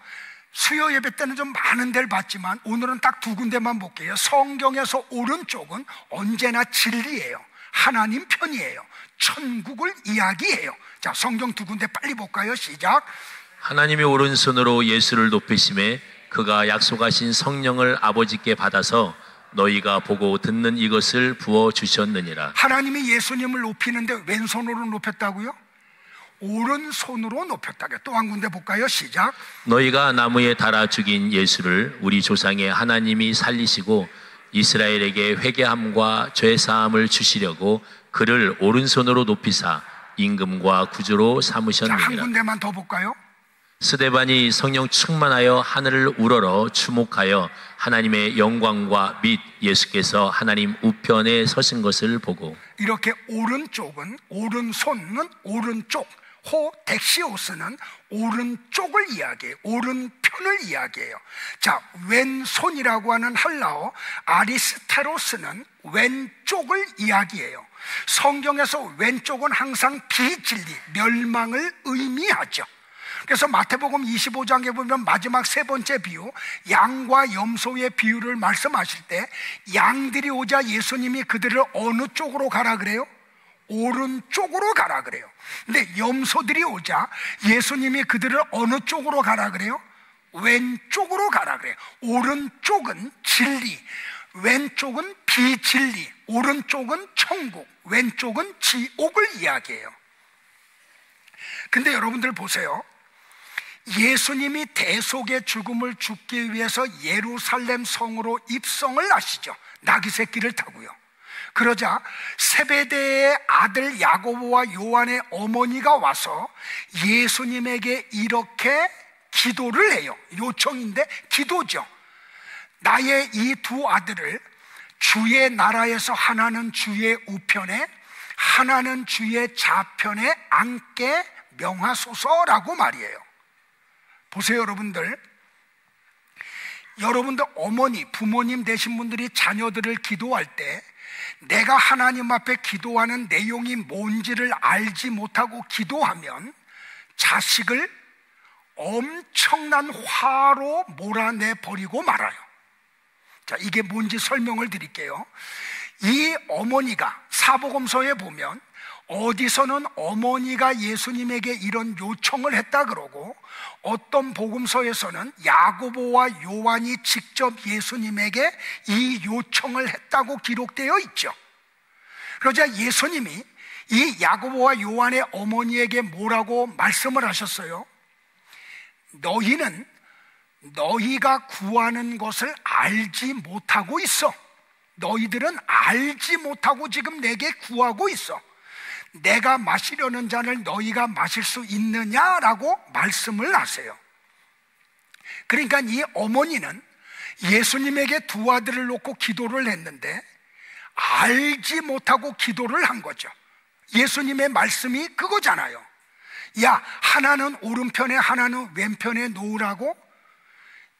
S1: 수요 예배 때는 좀 많은 데를 봤지만 오늘은 딱 두 군데만 볼게요. 성경에서 오른쪽은 언제나 진리예요. 하나님 편이에요. 천국을 이야기해요. 자, 성경 두 군데 빨리 볼까요? 시작.
S2: 하나님이 오른손으로 예수를 높이심에 그가 약속하신 성령을 아버지께 받아서 너희가 보고 듣는 이것을 부어주셨느니라.
S1: 하나님이 예수님을 높이는데 왼손으로 높였다고요? 오른손으로 높였다고요. 또 한 군데 볼까요? 시작.
S2: 너희가 나무에 달아 죽인 예수를 우리 조상의 하나님이 살리시고 이스라엘에게 회개함과 죄사함을 주시려고 그를 오른손으로 높이사 임금과 구주로 삼으셨느니라.
S1: 자, 한 군데만 더 볼까요?
S2: 스데반이 성령 충만하여 하늘을 우러러 주목하여 하나님의 영광과 및 예수께서 하나님 우편에 서신 것을 보고.
S1: 이렇게 오른쪽은, 오른손은 오른쪽, 호덱시오스는 오른쪽을 이야기해요. 오른편을 이야기해요. 자, 왼손이라고 하는 헬라어 아리스테로스는 왼쪽을 이야기해요. 성경에서 왼쪽은 항상 비진리, 멸망을 의미하죠. 그래서 마태복음 25장에 보면 마지막 세 번째 비유, 양과 염소의 비유를 말씀하실 때 양들이 오자 예수님이 그들을 어느 쪽으로 가라 그래요? 오른쪽으로 가라 그래요. 근데 염소들이 오자 예수님이 그들을 어느 쪽으로 가라 그래요? 왼쪽으로 가라 그래요. 오른쪽은 진리, 왼쪽은 비진리, 오른쪽은 천국, 왼쪽은 지옥을 이야기해요. 근데 여러분들 보세요. 예수님이 대속의 죽음을 죽기 위해서 예루살렘 성으로 입성을 하시죠. 나귀 새끼를 타고요. 그러자 세베대의 아들 야고보와 요한의 어머니가 와서 예수님에게 이렇게 기도를 해요. 요청인데 기도죠. 나의 이 두 아들을 주의 나라에서 하나는 주의 우편에 하나는 주의 좌편에 앉게 명하소서라고 말이에요. 보세요, 여러분들 어머니, 부모님 되신 분들이 자녀들을 기도할 때 내가 하나님 앞에 기도하는 내용이 뭔지를 알지 못하고 기도하면 자식을 엄청난 화로 몰아내 버리고 말아요. 자, 이게 뭔지 설명을 드릴게요. 이 어머니가 사복음서에 보면 어디서는 어머니가 예수님에게 이런 요청을 했다 그러고 어떤 복음서에서는 야고보와 요한이 직접 예수님에게 이 요청을 했다고 기록되어 있죠. 그러자 예수님이 이 야고보와 요한의 어머니에게 뭐라고 말씀을 하셨어요? 너희는 너희가 구하는 것을 알지 못하고 있어. 너희들은 알지 못하고 지금 내게 구하고 있어. 내가 마시려는 잔을 너희가 마실 수 있느냐라고 말씀을 하세요. 그러니까 이 어머니는 예수님에게 두 아들을 놓고 기도를 했는데 알지 못하고 기도를 한 거죠. 예수님의 말씀이 그거잖아요. 야, 하나는 오른편에 하나는 왼편에 놓으라고.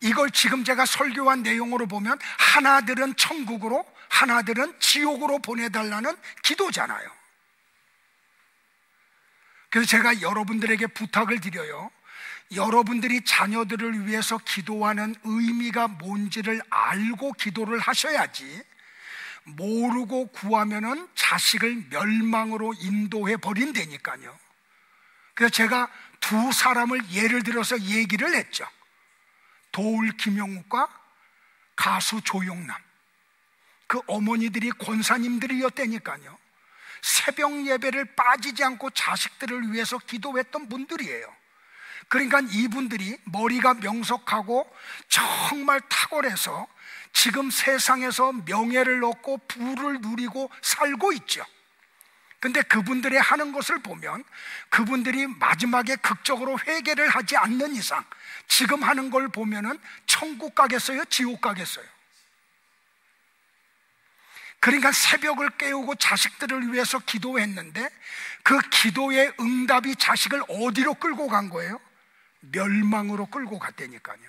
S1: 이걸 지금 제가 설교한 내용으로 보면 하나들은 천국으로 하나들은 지옥으로 보내달라는 기도잖아요. 그래서 제가 여러분들에게 부탁을 드려요. 여러분들이 자녀들을 위해서 기도하는 의미가 뭔지를 알고 기도를 하셔야지 모르고 구하면은 자식을 멸망으로 인도해 버린다니까요. 그래서 제가 두 사람을 예를 들어서 얘기를 했죠. 도울 김용욱과 가수 조용남. 그 어머니들이 권사님들이었다니까요. 새벽 예배를 빠지지 않고 자식들을 위해서 기도했던 분들이에요. 그러니까 이분들이 머리가 명석하고 정말 탁월해서 지금 세상에서 명예를 얻고 부를 누리고 살고 있죠. 근데 그분들이 하는 것을 보면 그분들이 마지막에 극적으로 회개를 하지 않는 이상 지금 하는 걸 보면은 천국 가겠어요? 지옥 가겠어요? 그러니까 새벽을 깨우고 자식들을 위해서 기도했는데 그 기도의 응답이 자식을 어디로 끌고 간 거예요? 멸망으로 끌고 갔다니까요.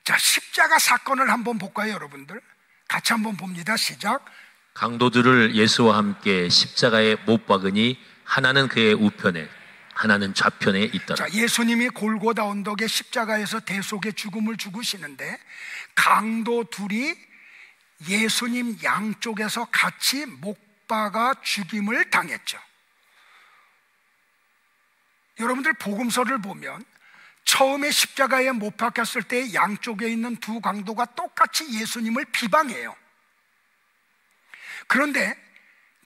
S1: 자, 십자가 사건을 한번 볼까요, 여러분들? 같이 한번 봅니다. 시작.
S2: 강도들을 예수와 함께 십자가에 못 박으니 하나는 그의 우편에 하나는 좌편에 있더라.
S1: 자, 예수님이 골고다 언덕의 십자가에서 대속의 죽음을 죽으시는데 강도 둘이 예수님 양쪽에서 같이 못 박아 죽임을 당했죠. 여러분들 복음서를 보면 처음에 십자가에 못 박혔을 때 양쪽에 있는 두 강도가 똑같이 예수님을 비방해요. 그런데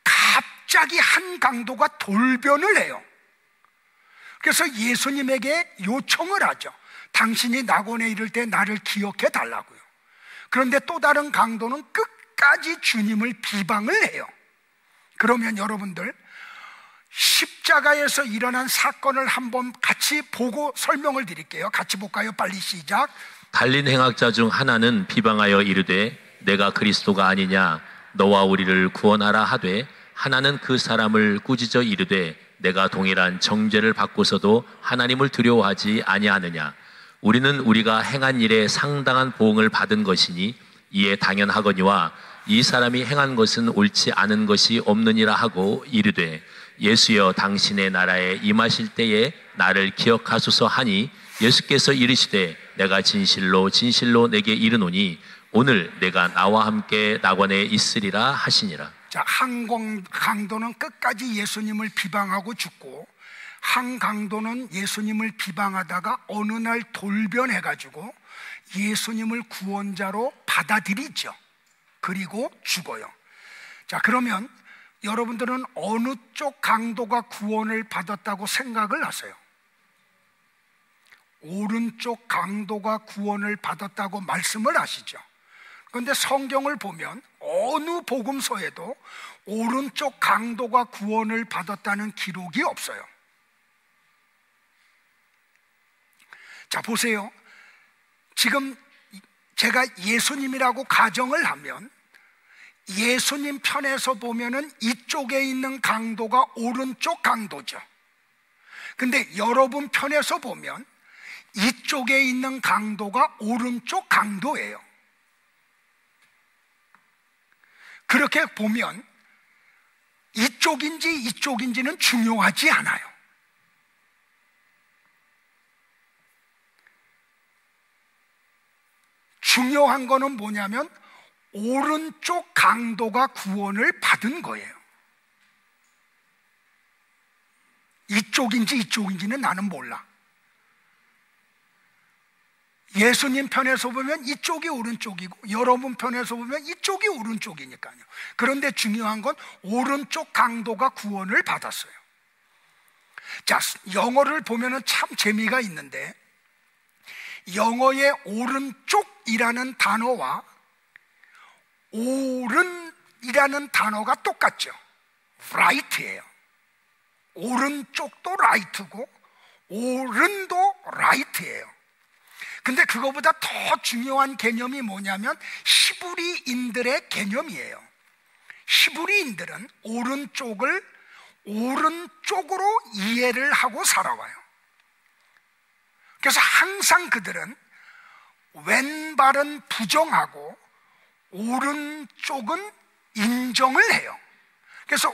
S1: 갑자기 한 강도가 돌변을 해요. 그래서 예수님에게 요청을 하죠. 당신이 낙원에 이를 때 나를 기억해 달라고요. 그런데 또 다른 강도는 끝까지 주님을 비방을 해요. 그러면 여러분들 십자가에서 일어난 사건을 한번 같이 보고 설명을 드릴게요. 같이 볼까요? 빨리 시작.
S2: 달린 행악자 중 하나는 비방하여 이르되 내가 그리스도가 아니냐 너와 우리를 구원하라 하되 하나는 그 사람을 꾸짖어 이르되 내가 동일한 정죄를 받고서도 하나님을 두려워하지 아니하느냐 우리는 우리가 행한 일에 상당한 보응을 받은 것이니 이에 당연하거니와 이 사람이 행한 것은 옳지 않은 것이 없느니라 하고 이르되 예수여 당신의 나라에 임하실 때에 나를 기억하소서 하니 예수께서 이르시되 내가 진실로 진실로 내게 이르노니 오늘 내가 나와 함께 낙원에 있으리라 하시니라.
S1: 자, 한 강도는 끝까지 예수님을 비방하고 죽고 한 강도는 예수님을 비방하다가 어느 날 돌변해가지고 예수님을 구원자로 받아들이죠. 그리고 죽어요. 자, 그러면 여러분들은 어느 쪽 강도가 구원을 받았다고 생각을 하세요? 오른쪽 강도가 구원을 받았다고 말씀을 하시죠. 그런데 성경을 보면 어느 복음서에도 오른쪽 강도가 구원을 받았다는 기록이 없어요. 자, 보세요. 지금 제가 예수님이라고 가정을 하면 예수님 편에서 보면은 이쪽에 있는 강도가 오른쪽 강도죠. 근데 여러분 편에서 보면 이쪽에 있는 강도가 오른쪽 강도예요. 그렇게 보면 이쪽인지 이쪽인지는 중요하지 않아요. 중요한 거는 뭐냐면 오른쪽 강도가 구원을 받은 거예요. 이쪽인지 이쪽인지는 나는 몰라. 예수님 편에서 보면 이쪽이 오른쪽이고 여러분 편에서 보면 이쪽이 오른쪽이니까요. 그런데 중요한 건 오른쪽 강도가 구원을 받았어요. 자, 영어를 보면은 참 재미가 있는데 영어의 오른쪽이라는 단어와 오른이라는 단어가 똑같죠. right예요. 오른쪽도 right고 오른도 right예요. 근데 그거보다 더 중요한 개념이 뭐냐면 히브리인들의 개념이에요. 히브리인들은 오른쪽을 오른쪽으로 이해를 하고 살아와요. 그래서 항상 그들은 왼발은 부정하고 오른쪽은 인정을 해요. 그래서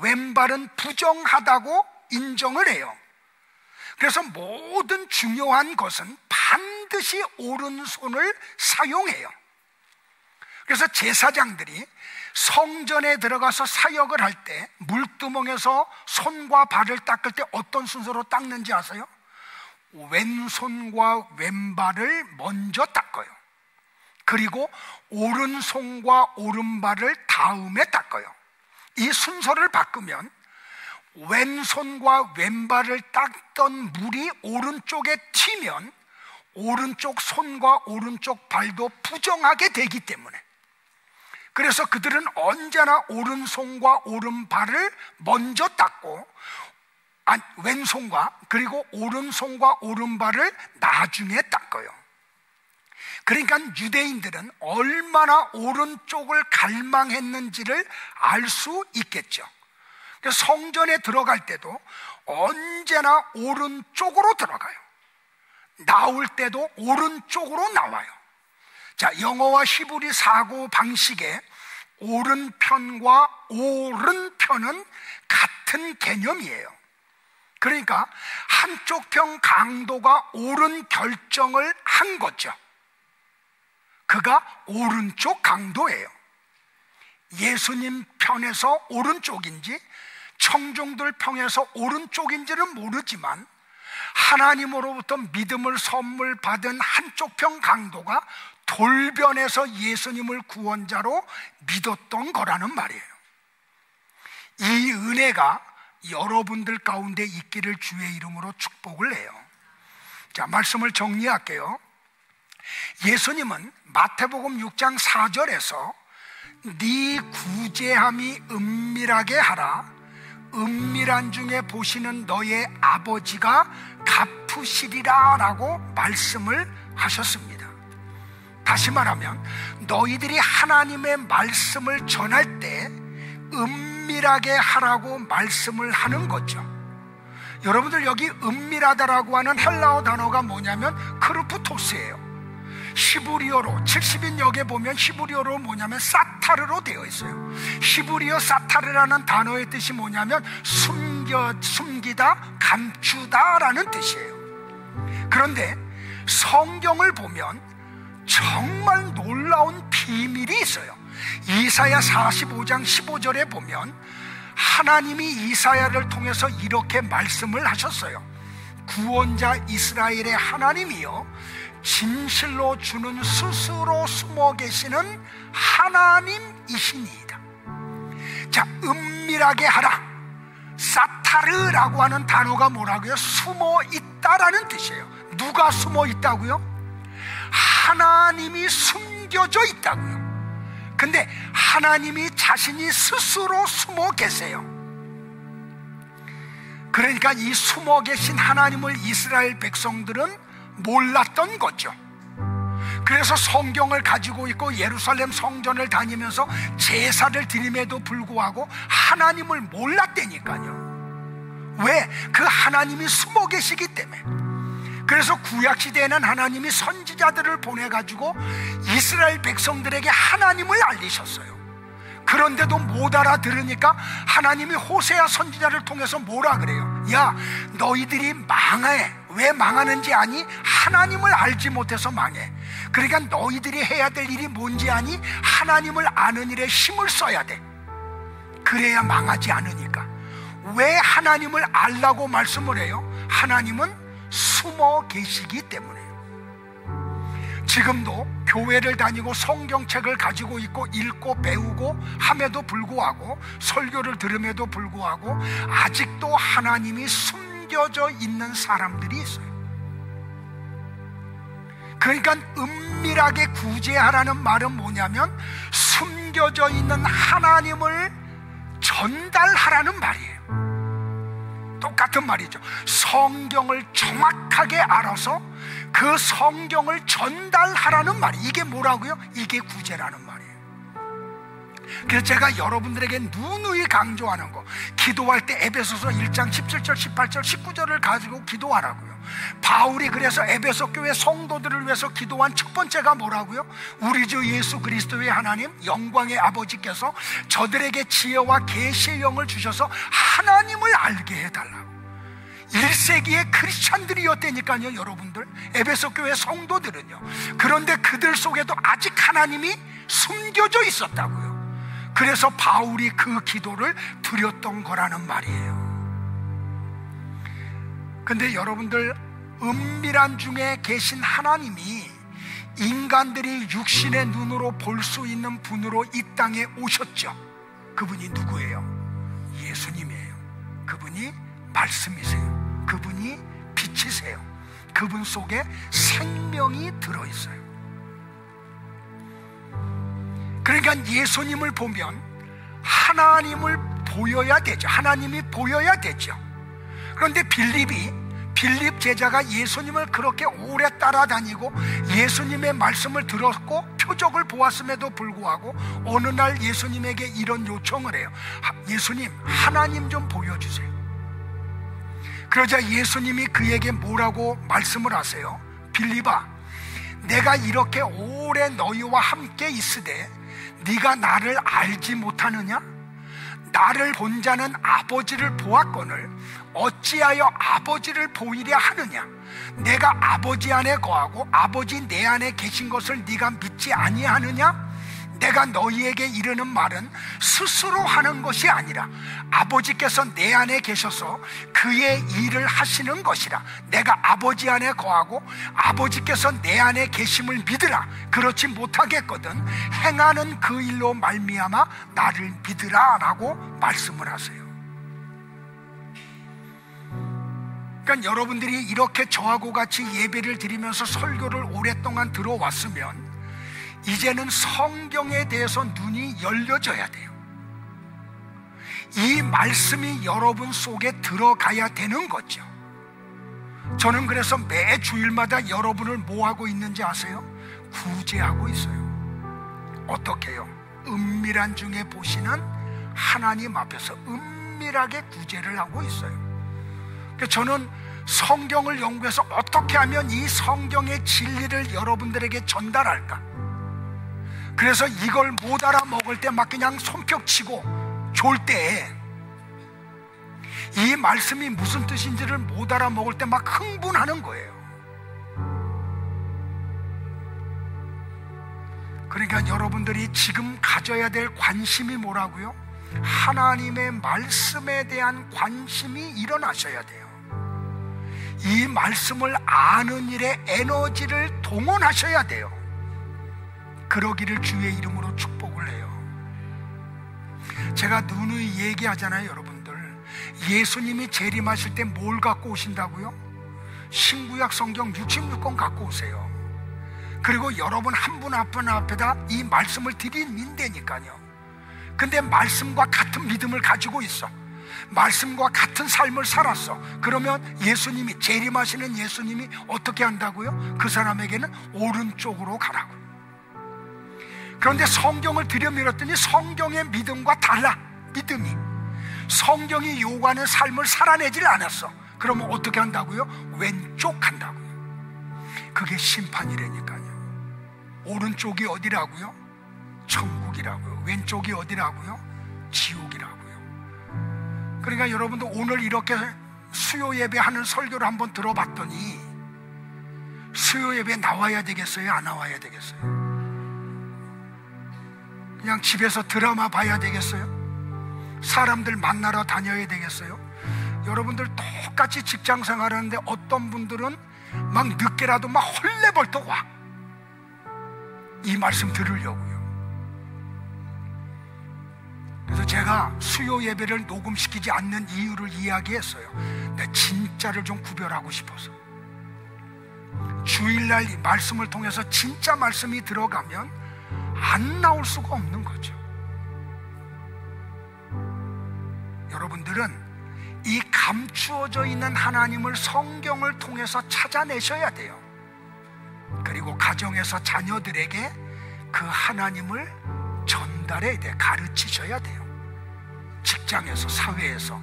S1: 왼발은 부정하다고 인정을 해요. 그래서 모든 중요한 것은 반드시 오른손을 사용해요. 그래서 제사장들이 성전에 들어가서 사역을 할 때 물두멍에서 손과 발을 닦을 때 어떤 순서로 닦는지 아세요? 왼손과 왼발을 먼저 닦아요. 그리고 오른손과 오른발을 다음에 닦아요. 이 순서를 바꾸면 왼손과 왼발을 닦던 물이 오른쪽에 튀면 오른쪽 손과 오른쪽 발도 부정하게 되기 때문에 그래서 그들은 언제나 오른손과 오른발을 먼저 닦고, 왼손과 그리고 오른손과 오른발을 나중에 닦아요. 그러니까 유대인들은 얼마나 오른쪽을 갈망했는지를 알 수 있겠죠. 성전에 들어갈 때도 언제나 오른쪽으로 들어가요. 나올 때도 오른쪽으로 나와요. 자, 영어와 히브리 사고 방식의 오른편과 오른편은 같은 개념이에요. 그러니까 한쪽 편 강도가 옳은 결정을 한 거죠. 그가 오른쪽 강도예요. 예수님 편에서 오른쪽인지 청중들 편에서 오른쪽인지는 모르지만 하나님으로부터 믿음을 선물 받은 한쪽 편 강도가 돌변해서 예수님을 구원자로 믿었던 거라는 말이에요. 이 은혜가 여러분들 가운데 있기를 주의 이름으로 축복을 해요. 자, 말씀을 정리할게요. 예수님은 마태복음 6장 4절에서 네 구제함이 은밀하게 하라, 은밀한 중에 보시는 너의 아버지가 갚으시리라 라고 말씀을 하셨습니다. 다시 말하면 너희들이 하나님의 말씀을 전할 때 은밀하게 하라고 말씀을 하는 거죠. 여러분들, 여기 은밀하다라고 하는 헬라어 단어가 뭐냐면 크루프토스예요. 히브리어로 70인역에 보면 히브리어로 뭐냐면 사타르로 되어 있어요. 히브리어 사타르라는 단어의 뜻이 뭐냐면 숨기다, 감추다 라는 뜻이에요. 그런데 성경을 보면 정말 놀라운 비밀이 있어요. 이사야 45장 15절에 보면 하나님이 이사야를 통해서 이렇게 말씀을 하셨어요. 구원자 이스라엘의 하나님이여, 진실로 주는 스스로 숨어 계시는 하나님이시니이다. 자, 은밀하게 하라. 사타르라고 하는 단어가 뭐라고요? 숨어 있다라는 뜻이에요. 누가 숨어 있다고요? 하나님이 숨겨져 있다고요. 근데 하나님이 자신이 스스로 숨어 계세요. 그러니까 이 숨어 계신 하나님을 이스라엘 백성들은 몰랐던 거죠. 그래서 성경을 가지고 있고 예루살렘 성전을 다니면서 제사를 드림에도 불구하고 하나님을 몰랐다니까요. 왜? 그 하나님이 숨어 계시기 때문에. 그래서 구약시대에는 하나님이 선지자들을 보내가지고 이스라엘 백성들에게 하나님을 알리셨어요. 그런데도 못 알아들으니까 하나님이 호세아 선지자를 통해서 뭐라 그래요? 야, 너희들이 망해. 왜 망하는지 아니? 하나님을 알지 못해서 망해. 그러니까 너희들이 해야 될 일이 뭔지 아니? 하나님을 아는 일에 힘을 써야 돼. 그래야 망하지 않으니까. 왜 하나님을 알라고 말씀을 해요? 하나님은 숨어 계시기 때문에요. 지금도 교회를 다니고 성경책을 가지고 있고 읽고 배우고 함에도 불구하고, 설교를 들음에도 불구하고 아직도 하나님이 숨겨져 있는 사람들이 있어요. 그러니까 은밀하게 구제하라는 말은 뭐냐면 숨겨져 있는 하나님을 전달하라는 말이에요. 똑같은 말이죠. 성경을 정확하게 알아서 그 성경을 전달하라는 말이, 이게 뭐라고요? 이게 구제라는 말이에요. 그래서 제가 여러분들에게 누누이 강조하는 거, 기도할 때 에베소서 1장 17절, 18절, 19절을 가지고 기도하라고요. 바울이 그래서 에베소 교회 성도들을 위해서 기도한 첫 번째가 뭐라고요? 우리 주 예수 그리스도의 하나님 영광의 아버지께서 저들에게 지혜와 계시의 영을 주셔서 하나님을 알게 해달라고. 1세기의 크리스찬들이었다니까요, 여러분들. 에베소 교회 성도들은요. 그런데 그들 속에도 아직 하나님이 숨겨져 있었다고요. 그래서 바울이 그 기도를 드렸던 거라는 말이에요. 근데 여러분들, 은밀한 중에 계신 하나님이 인간들이 육신의 눈으로 볼 수 있는 분으로 이 땅에 오셨죠. 그분이 누구예요? 예수님이에요. 그분이 말씀이세요. 그분이 빛이세요. 그분 속에 생명이 들어있어요. 그러니까 예수님을 보면 하나님을 보여야 되죠. 하나님이 보여야 되죠. 그런데 빌립 제자가 예수님을 그렇게 오래 따라다니고 예수님의 말씀을 들었고 표적을 보았음에도 불구하고 어느 날 예수님에게 이런 요청을 해요. 예수님, 하나님 좀 보여주세요. 그러자 예수님이 그에게 뭐라고 말씀을 하세요? 빌립아, 내가 이렇게 오래 너희와 함께 있으되 네가 나를 알지 못하느냐? 나를 본 자는 아버지를 보았거늘 어찌하여 아버지를 보이려 하느냐? 내가 아버지 안에 거하고 아버지 내 안에 계신 것을 네가 믿지 아니하느냐? 내가 너희에게 이르는 말은 스스로 하는 것이 아니라 아버지께서 내 안에 계셔서 그의 일을 하시는 것이라. 내가 아버지 안에 거하고 아버지께서 내 안에 계심을 믿으라. 그렇지 못하겠거든 행하는 그 일로 말미암아 나를 믿으라 라고 말씀을 하세요. 그러니까 여러분들이 이렇게 저하고 같이 예배를 드리면서 설교를 오랫동안 들어왔으면 이제는 성경에 대해서 눈이 열려져야 돼요. 이 말씀이 여러분 속에 들어가야 되는 거죠. 저는 그래서 매 주일마다 여러분을 뭐 하고 있는지 아세요? 구제하고 있어요. 어떻게 해요? 은밀한 중에 보시는 하나님 앞에서 은밀하게 구제를 하고 있어요. 저는 성경을 연구해서 어떻게 하면 이 성경의 진리를 여러분들에게 전달할까? 그래서 이걸 못 알아먹을 때 막 그냥 손뼉치고 졸 때 이 말씀이 무슨 뜻인지를 못 알아먹을 때 막 흥분하는 거예요. 그러니까 여러분들이 지금 가져야 될 관심이 뭐라고요? 하나님의 말씀에 대한 관심이 일어나셔야 돼요. 이 말씀을 아는 일에 에너지를 동원하셔야 돼요. 그러기를 주의 이름으로 축복을 해요. 제가 누누이 얘기하잖아요. 여러분들, 예수님이 재림하실 때 뭘 갖고 오신다고요? 신구약 성경 66권 갖고 오세요. 그리고 여러분 한 분 앞에다 이 말씀을 드린다니까요. 근데 말씀과 같은 믿음을 가지고 있어. 말씀과 같은 삶을 살았어. 그러면 예수님이, 재림하시는 예수님이 어떻게 한다고요? 그 사람에게는 오른쪽으로 가라고. 그런데 성경을 들여밀었더니 성경의 믿음과 달라. 믿음이 성경이 요구하는 삶을 살아내질 않았어. 그러면 어떻게 한다고요? 왼쪽 한다고요. 그게 심판이라니까요. 오른쪽이 어디라고요? 천국이라고요. 왼쪽이 어디라고요? 지옥이라고요. 그러니까 여러분들 오늘 이렇게 수요 예배하는 설교를 한번 들어봤더니 수요 예배 나와야 되겠어요? 안 나와야 되겠어요? 그냥 집에서 드라마 봐야 되겠어요? 사람들 만나러 다녀야 되겠어요? 여러분들 똑같이 직장 생활하는데 어떤 분들은 막 늦게라도 막 헐레벌떡 와. 이 말씀 들으려고요. 그래서 제가 수요 예배를 녹음시키지 않는 이유를 이야기했어요. 내 진짜를 좀 구별하고 싶어서. 주일날 이 말씀을 통해서 진짜 말씀이 들어가면 안 나올 수가 없는 거죠. 여러분들은 이 감추어져 있는 하나님을 성경을 통해서 찾아내셔야 돼요. 그리고 가정에서 자녀들에게 그 하나님을 전달해야 돼요. 가르치셔야 돼요. 직장에서, 사회에서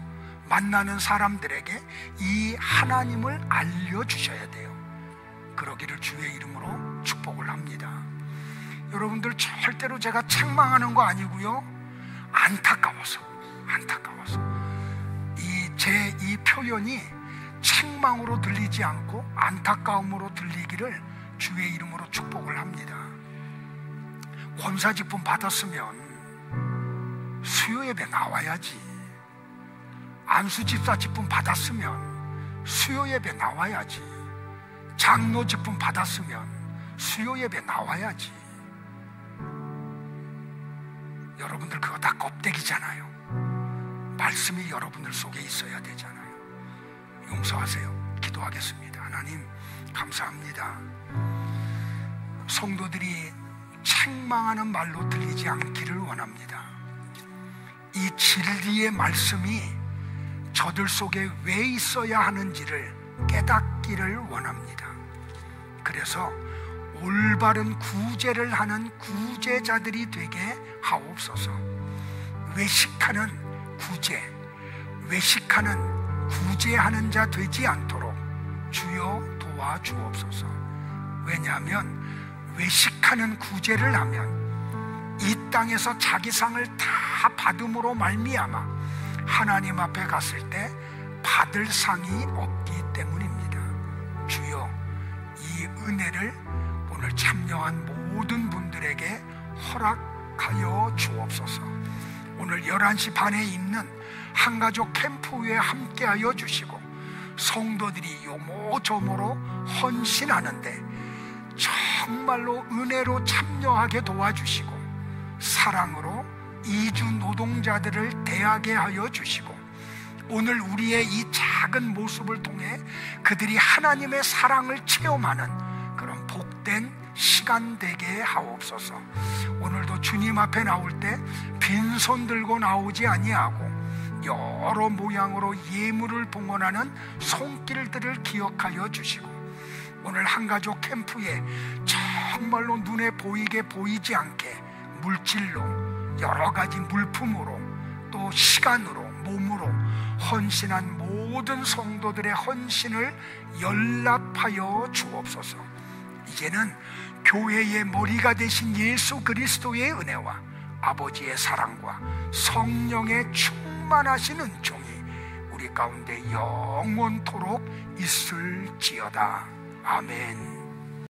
S1: 만나는 사람들에게 이 하나님을 알려주셔야 돼요. 그러기를 주의 이름으로 축복을 합니다. 여러분들 절대로 제가 책망하는 거 아니고요, 안타까워서 이 표현이 책망으로 들리지 않고 안타까움으로 들리기를 주의 이름으로 축복을 합니다. 권사직분 받았으면 수요 예배 나와야지. 안수집사 직분 받았으면 수요 예배 나와야지. 장로 직분 받았으면 수요 예배 나와야지. 여러분들 그거 다 껍데기잖아요. 말씀이 여러분들 속에 있어야 되잖아요. 용서하세요. 기도하겠습니다. 하나님 감사합니다. 성도들이 책망하는 말로 들리지 않기를 원합니다. 이 진리의 말씀이 저들 속에 왜 있어야 하는지를 깨닫기를 원합니다. 그래서 올바른 구제를 하는 구제자들이 되게 하옵소서. 외식하는 구제, 외식하는 구제하는 자 되지 않도록 주여 도와주옵소서. 왜냐하면 외식하는 구제를 하면 이 땅에서 자기 상을 다 받음으로 말미암아 하나님 앞에 갔을 때 받을 상이 없기 때문입니다. 주여, 이 은혜를 오늘 참여한 모든 분들에게 허락하여 주옵소서. 오늘 11시 반에 있는 한가족 캠프에 함께하여 주시고 성도들이 요모조모로 헌신하는데 정말로 은혜로 참여하게 도와주시고 사랑으로 이주 노동자들을 대하게 하여 주시고 오늘 우리의 이 작은 모습을 통해 그들이 하나님의 사랑을 체험하는 그런 복된 시간 되게 하옵소서. 오늘도 주님 앞에 나올 때 빈손 들고 나오지 아니하고 여러 모양으로 예물을 봉헌하는 손길들을 기억하여 주시고 오늘 한가족 캠프에 정말로 눈에 보이게 보이지 않게 물질로 여러 가지 물품으로 또 시간으로 몸으로 헌신한 모든 성도들의 헌신을 연락하여 주옵소서. 이제는 교회의 머리가 되신 예수 그리스도의 은혜와 아버지의 사랑과 성령의 충만하신 은총이 우리 가운데 영원토록 있을지어다. 아멘.